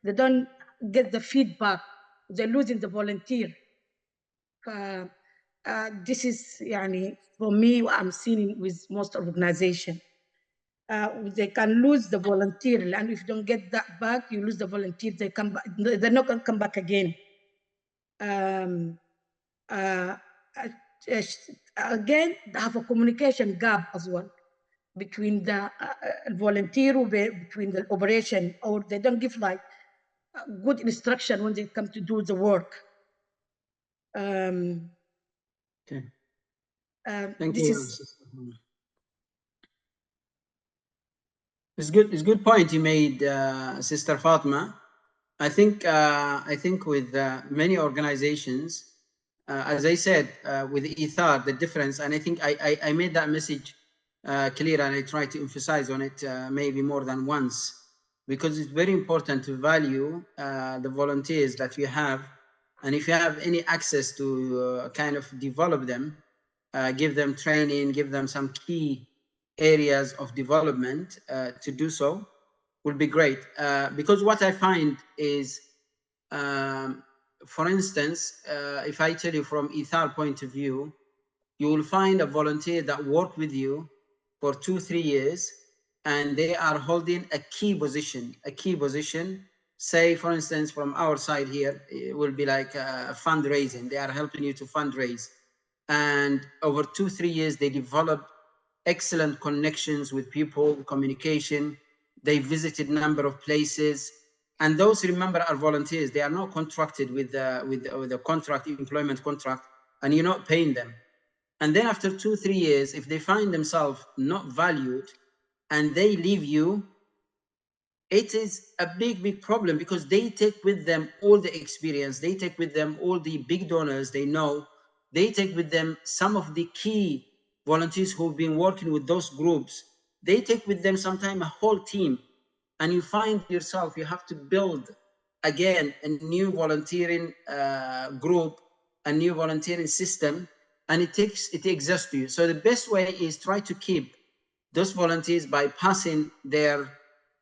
they don't get the feedback, they're losing the volunteer. This is يعني for me what I'm seeing with most organization. They can lose the volunteer, and if you don't get that back, you lose the volunteer. They come back, they're not going to come back again. um, again, they have a communication gap as well between the volunteer, between the operation, or they don't give like good instruction when they come to do the work. Okay. Thank This you. is It's good. It's a good point you made, Sister Fatma. I think with many organizations, as I said, with Ethar, the difference, and I think I made that message clear, and I try to emphasize on it maybe more than once, because it's very important to value the volunteers that you have, and if you have any access to kind of develop them, give them training, give them some key areas of development to do so, will be great. Because what I find is, for instance, if I tell you from Ethar point of view, you will find a volunteer that worked with you for 2-3 years, and they are holding a key position. Say, for instance, from our side here, it will be like fundraising. They are helping you to fundraise. And over 2-3 years, they developed excellent connections with people, communication. They visited a number of places. And those, remember, are volunteers. They are not contracted with a contract, employment contract, and you're not paying them. And then after 2-3 years, if they find themselves not valued and they leave you, it is a big problem, because they take with them all the experience, they take with them all the big donors they know, they take with them some of the key volunteers who've been working with those groups, they take with them sometimes a whole team, and you find yourself, you have to build again a new volunteering group, a new volunteering system, and it exhausts you. So the best way is try to keep those volunteers by passing their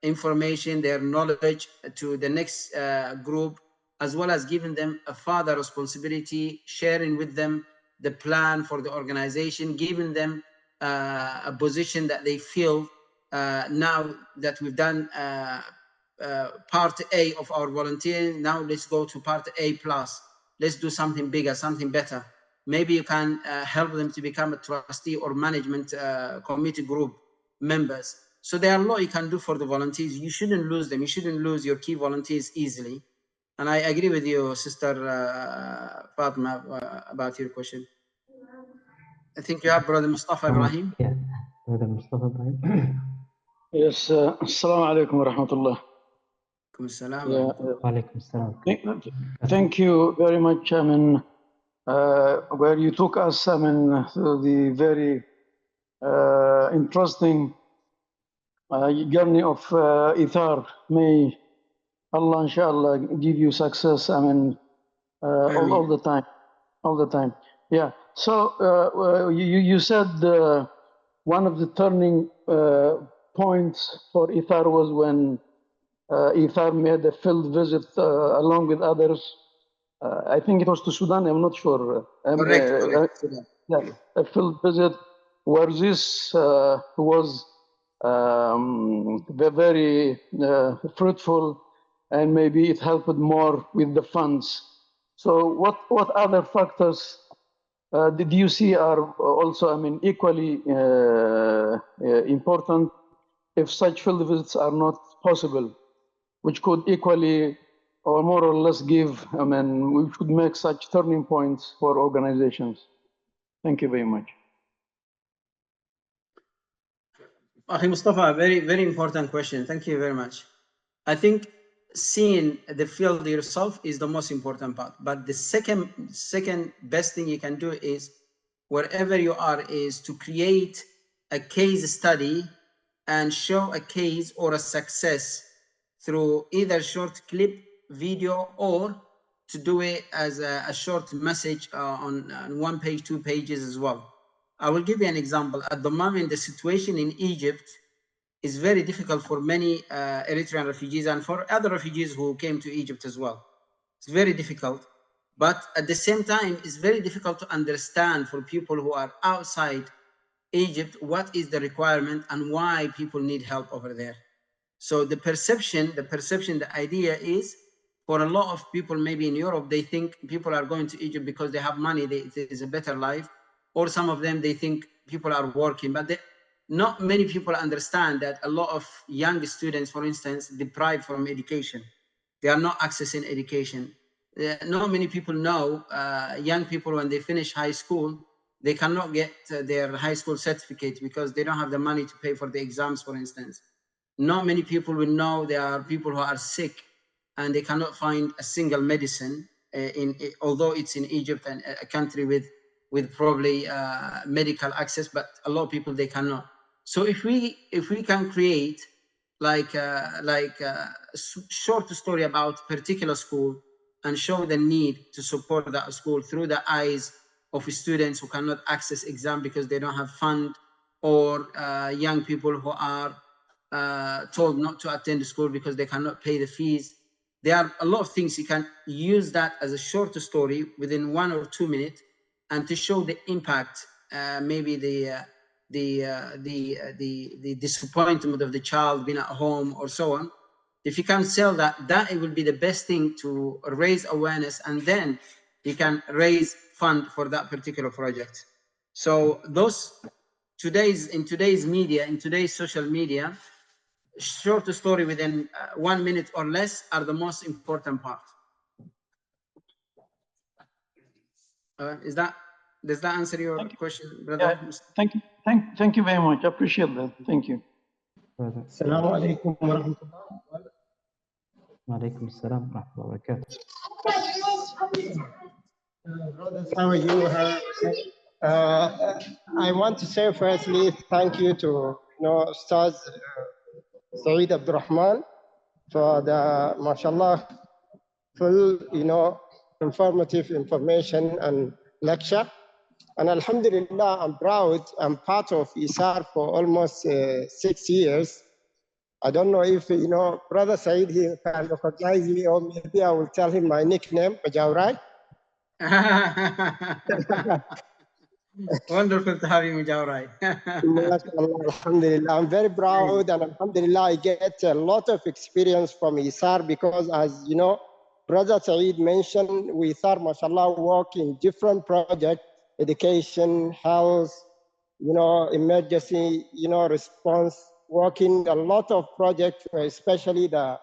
information, their knowledge to the next group, as well as giving them a further responsibility, sharing with them the plan for the organization, giving them a position that they feel now that we've done part A of our volunteering, now let's go to part A plus. Let's do something bigger, something better. Maybe you can help them to become a trustee or management committee group members. So there are a lot you can do for the volunteers. You shouldn't lose them. You shouldn't lose your key volunteers easily. And I agree with you, Sister Fatma, about your question. I think you have Brother Mustafa Ibrahim. Yeah, Brother Mustafa Ibrahim. Yes, Assalamu alaikum wa rahmatullah. Walaikum salam. Thank you very much. I mean, where you took us, I mean, through the very interesting journey of Ethar. May Allah, inshallah, give you success. I mean, all the time. Yeah. So you said one of the turning points for Ethar was when Ethar made a field visit along with others. I think it was to Sudan. I'm not sure. Correct. Yeah, a field visit where this was very fruitful, and maybe it helped more with the funds. So what other factors did you see are also, I mean, equally important if such field visits are not possible, which could equally or more or less give, I mean, we should make such turning points for organizations? Thank you very much. Akhi Mustafa, very important question. Thank you very much. I think seeing the field yourself is the most important part. But the second best thing you can do is, wherever you are, is to create a case study and show a case or a success through either short clip, video, or to do it as a short message on 1 page, 2 pages as well. I will give you an example. At the moment, the situation in Egypt is very difficult for many Eritrean refugees and for other refugees who came to Egypt as well. It's very difficult. But at the same time, it's very difficult to understand for people who are outside Egypt what is the requirement and why people need help over there. So the perception, the idea is For a lot of people, maybe in Europe, they think people are going to Egypt because they have money, there's a better life. Or some of them, they think people are working, but not many people understand that a lot of young students, for instance, deprived from education. They are not accessing education. Not many people know, young people, when they finish high school, they cannot get their high school certificate because they don't have the money to pay for the exams, for instance. Not many people will know there are people who are sick and they cannot find a single medicine, although it's in Egypt and a country with probably medical access, but a lot of people, they cannot. So if we can create like a short story about particular school and show the need to support that school through the eyes of students who cannot access exam because they don't have fund, or young people who are told not to attend school because they cannot pay the fees. There are a lot of things you can use that as a short story within 1 or 2 minutes, and to show the impact, maybe the disappointment of the child being at home or so on. If you can sell that, it will be the best thing to raise awareness, and then you can raise fund for that particular project. So those in today's media, in today's social media, short story within 1 minute or less are the most important part. Does that answer your question, brother? Yeah, thank you very much. I appreciate that. Thank you. Assalamu alaikum wa rahmatullah. Walaikum assalam wa rahmatullahi wa barakatuh. Brothers, how are you? I want to say firstly, thank you to Ustaz Saeed Abdelrahman for the, mashallah, full, informative information and lecture. And alhamdulillah, I'm proud. I'm part of Ethar for almost 6 years. I don't know if, Brother Saeed, he can recognize me, or maybe I will tell him my nickname, Majawrai. Wonderful to have you, Majawrai. Alhamdulillah, I'm very proud, and alhamdulillah, I get a lot of experience from Ethar because, as you know, Brother Saeed mentioned, we Ethar, mashallah, work in different projects, education, health, emergency, response, working a lot of projects, especially the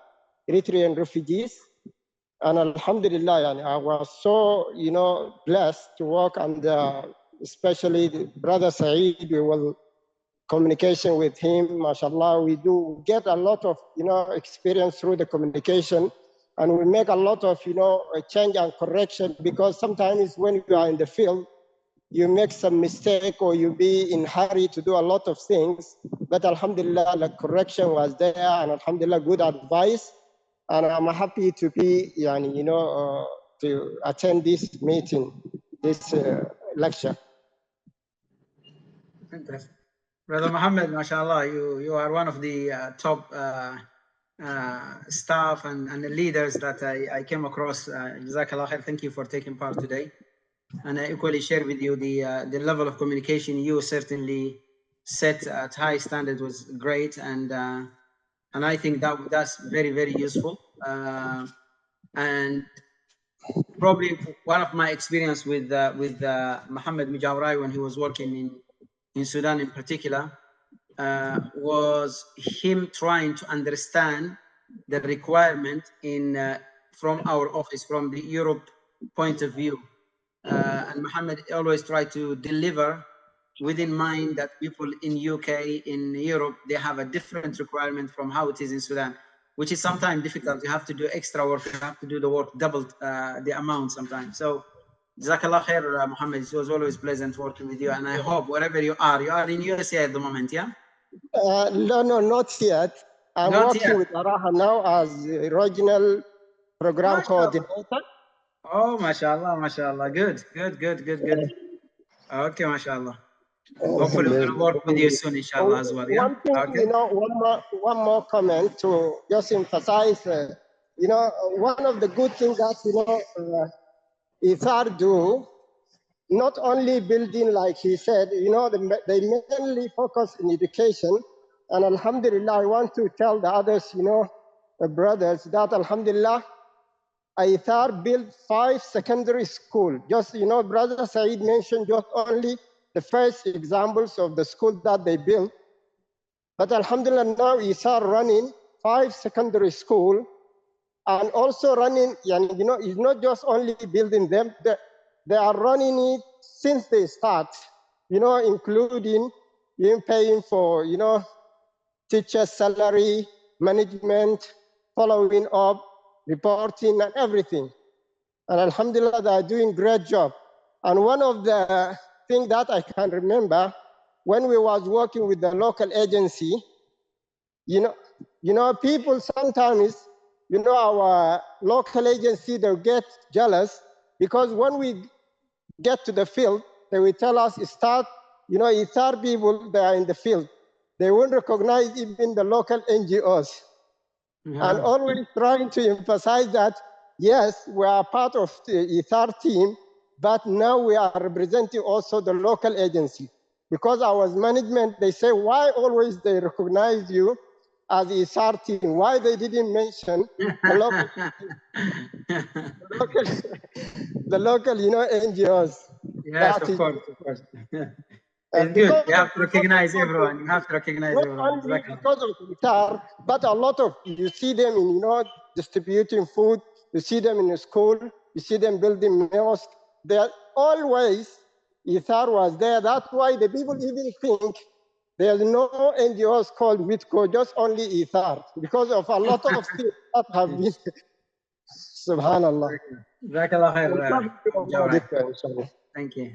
Eritrean refugees. And alhamdulillah, I was so, blessed to work under, especially Brother Saeed. We will communication with him, mashallah. We do get a lot of, experience through the communication, and we make a lot of, change and correction, because sometimes when you are in the field, you make some mistake or you be in hurry to do a lot of things. But alhamdulillah, the correction was there, and alhamdulillah, good advice. And I'm happy to be, to attend this meeting, this lecture. Fantastic. Brother Muhammad, mashallah, you are one of the top staff and the leaders that I came across. Jazakallah khair. Thank you for taking part today. And I equally share with you the level of communication you certainly set at high standard was great, and I think that's very, very useful. And probably one of my experience with Muhammad Majawrai when he was working in Sudan in particular was him trying to understand the requirement from our office, from the Europe point of view. And Muhammad always tried to deliver within mind that people in UK, in Europe, they have a different requirement from how it is in Sudan, which is sometimes difficult. You have to do extra work. You have to do the work doubled the amount sometimes. So, Jazakallah khair, Muhammad. It was always pleasant working with you. And I hope wherever you are in USA at the moment, yeah? No, not yet. I'm working with Araha now as regional program coordinator. Oh, mashallah, mashallah. Good. Okay, mashallah. Hopefully we'll work with you soon, inshallah, as well. Yeah. One thing, okay. One more comment to just emphasize. One of the good things that Ethar do, not only building, like he said, they mainly focus in education. And alhamdulillah, I want to tell the others, brothers, that alhamdulillah, Ethar built 5 secondary schools. Just, you know, Brother Saeed mentioned just only the first examples of the school that they built. But Alhamdulillah, now Ethar running 5 secondary schools and also running, you know, it's not just only building them, they are running it since they start, you know, including even paying for, you know, teachers' salary, management, following up, reporting, and everything. And Alhamdulillah, they are doing great job. And one of the things that I can remember, when we was working with the local agency, you know, people sometimes, you know, our local agency, they'll get jealous because when we get to the field, they will tell us, start, you know, Ethar people, they are in the field. They won't recognize even the local NGOs. And always trying to emphasize that, yes, we are part of the Ethar team, but now we are representing also the local agency. Because our management, they say, why always they recognize you as the Ethar team? Why they didn't mention the local, you know, NGOs? Yes, of course. It's good. You have to recognize everyone. You have to recognize everyone. Exactly. Because of Ethar, but a lot of, you see them in, you know, distributing food, you see them in the school, you see them building mosques. They're always, Ethar was there. That's why the people even think there's no NGOs called Witco, just only Ethar, because of a lot of things that have been, subhanallah. Thank you.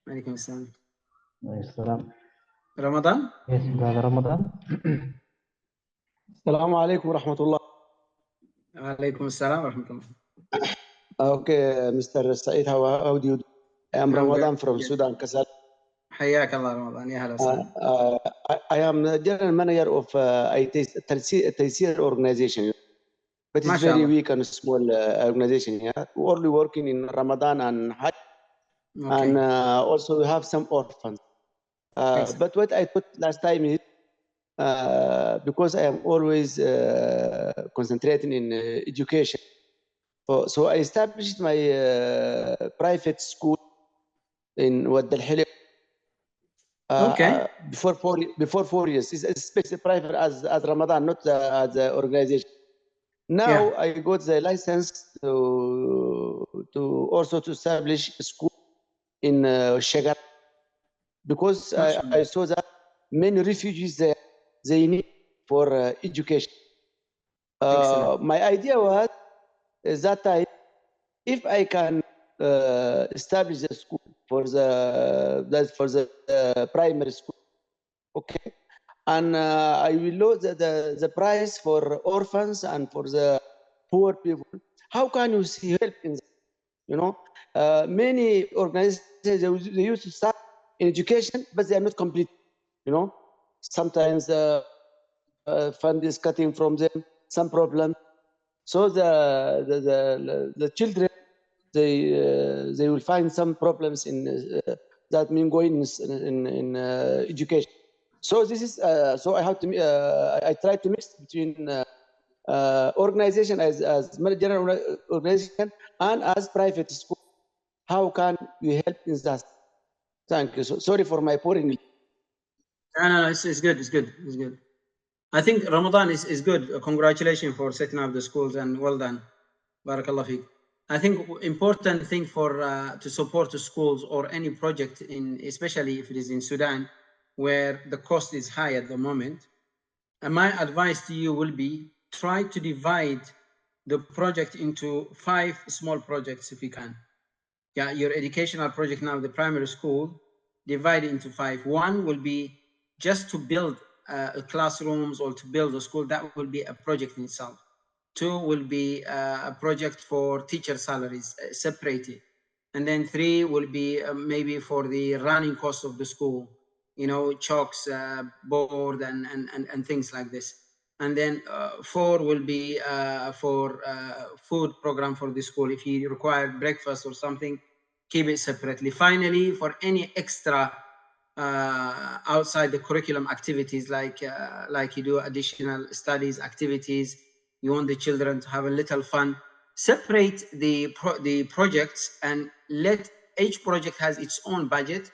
Alaikum salam. Ramadan? Yes, Brother Ramadan. Assalamu alaikum wa rahmatullah. Alaikum salam wa rahmatullah. Okay, Mr. Saeed, how do you do? I am Ramadan from Sudan, Kasal. حياك الله رمضان يا هلا وسهلا. I am the general manager of Taysir organization, but it's very weak and small organization. Yeah, we're only working in Ramadan and Hajj, and also we have some orphans. But what I thought last time is because I am always concentrating in education, so I established my private school in Wad Al Hilal. Before 4 years, it's private as Ramadan, not as an organization. Now I got the license to also to establish a school in Shagar, because I saw that many refugees there, they need for education. My idea was that time, if I can establish a school for the primary school, okay, and I will lower the price for orphans and for the poor people. How can you see help in that? You know, many organizations they used to start in education, but they are not complete. You know, sometimes fund is cutting from them, some problem. So the children, they will find some problems in that mean going in education. So this is so I have to I try to mix between organization as general organization and as private school. How can we help in that? Thank you. So sorry for my poor English. No, it's good. I think Ramadan is good. Congratulations for setting up the schools and well done. Barakallah feek. I think important thing for to support the schools or any project in, especially if it is in Sudan, where the cost is high at the moment. And my advice to you will be try to divide the project into 5 small projects if you can. Yeah, your educational project now, the primary school, divide it into 5. One will be just to build classrooms or to build a school. That will be a project in itself. 2 will be a project for teacher salaries separated. And then 3 will be maybe for the running cost of the school, you know, chalks, board and things like this. And then 4 will be for food program for the school. If you require breakfast or something, keep it separately. Finally, for any extra outside the curriculum activities, like you do additional studies activities. You want the children to have a little fun. Separate the projects and let each project has its own budget,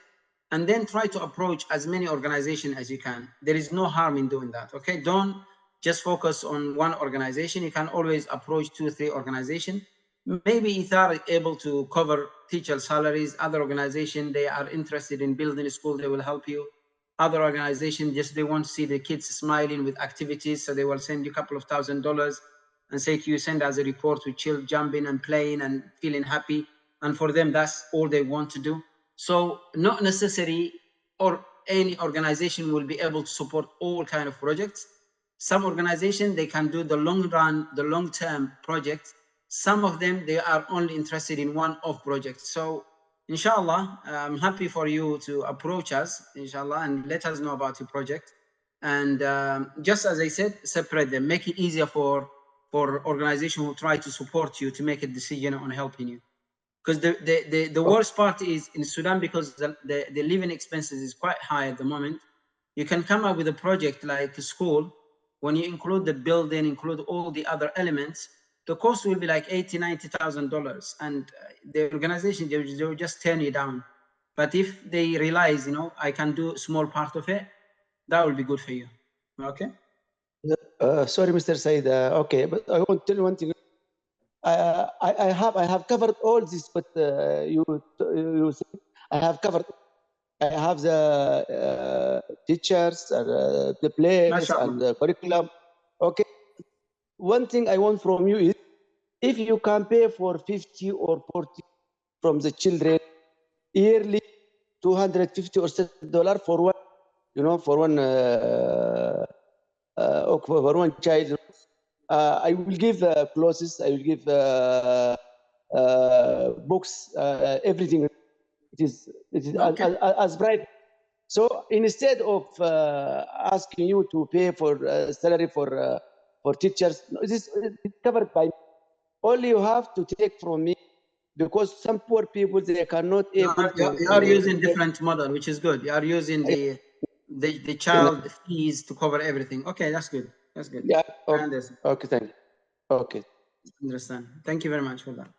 and then try to approach as many organizations as you can. There is no harm in doing that. Okay, don't just focus on one organization. You can always approach 2-3 organizations. Maybe Ethar is able to cover teacher salaries. Other organizations, they are interested in building a school, they will help you. Other organizations, just they want to see the kids smiling with activities, so they will send you a couple of $1,000 and say to you, send us a report with children jumping and playing and feeling happy. And for them, that's all they want to do. So not necessary, or any organization will be able to support all kind of projects. Some organizations, they can do the long run, the long-term projects. Some of them, they are only interested in one-off projects. So inshallah, I'm happy for you to approach us, inshallah, and let us know about your project. And just as I said, separate them, make it easier for organizations who try to support you to make a decision on helping you. Because the worst part is in Sudan, because the living expenses is quite high at the moment. You can come up with a project like a school. When you include the building, include all the other elements, the cost will be like $80,000-$90,000, and the organization, they will just turn you down. But if they realize, you know, I can do a small part of it, that will be good for you. Okay. Sorry, Mr. Saeed. Okay, but I want to tell you one thing. I have covered all this, but you said I have covered. I have the teachers, the place, and the curriculum. Okay. One thing I want from you is, if you can pay for 50 or 40 from the children yearly, $250 or $60 for one, you know, for one child. I will give clothes, I will give books, everything. It is okay. as bright. So instead of asking you to pay for salary for teachers, this is covered by me. Only you have to take from me, because some poor people, they cannot able to. You are using different model, which is good. You are using the child fees to cover everything. Okay, that's good. That's good. Yeah. Okay. I understand. Okay. Thank you. Okay. Understand. Thank you very much for that.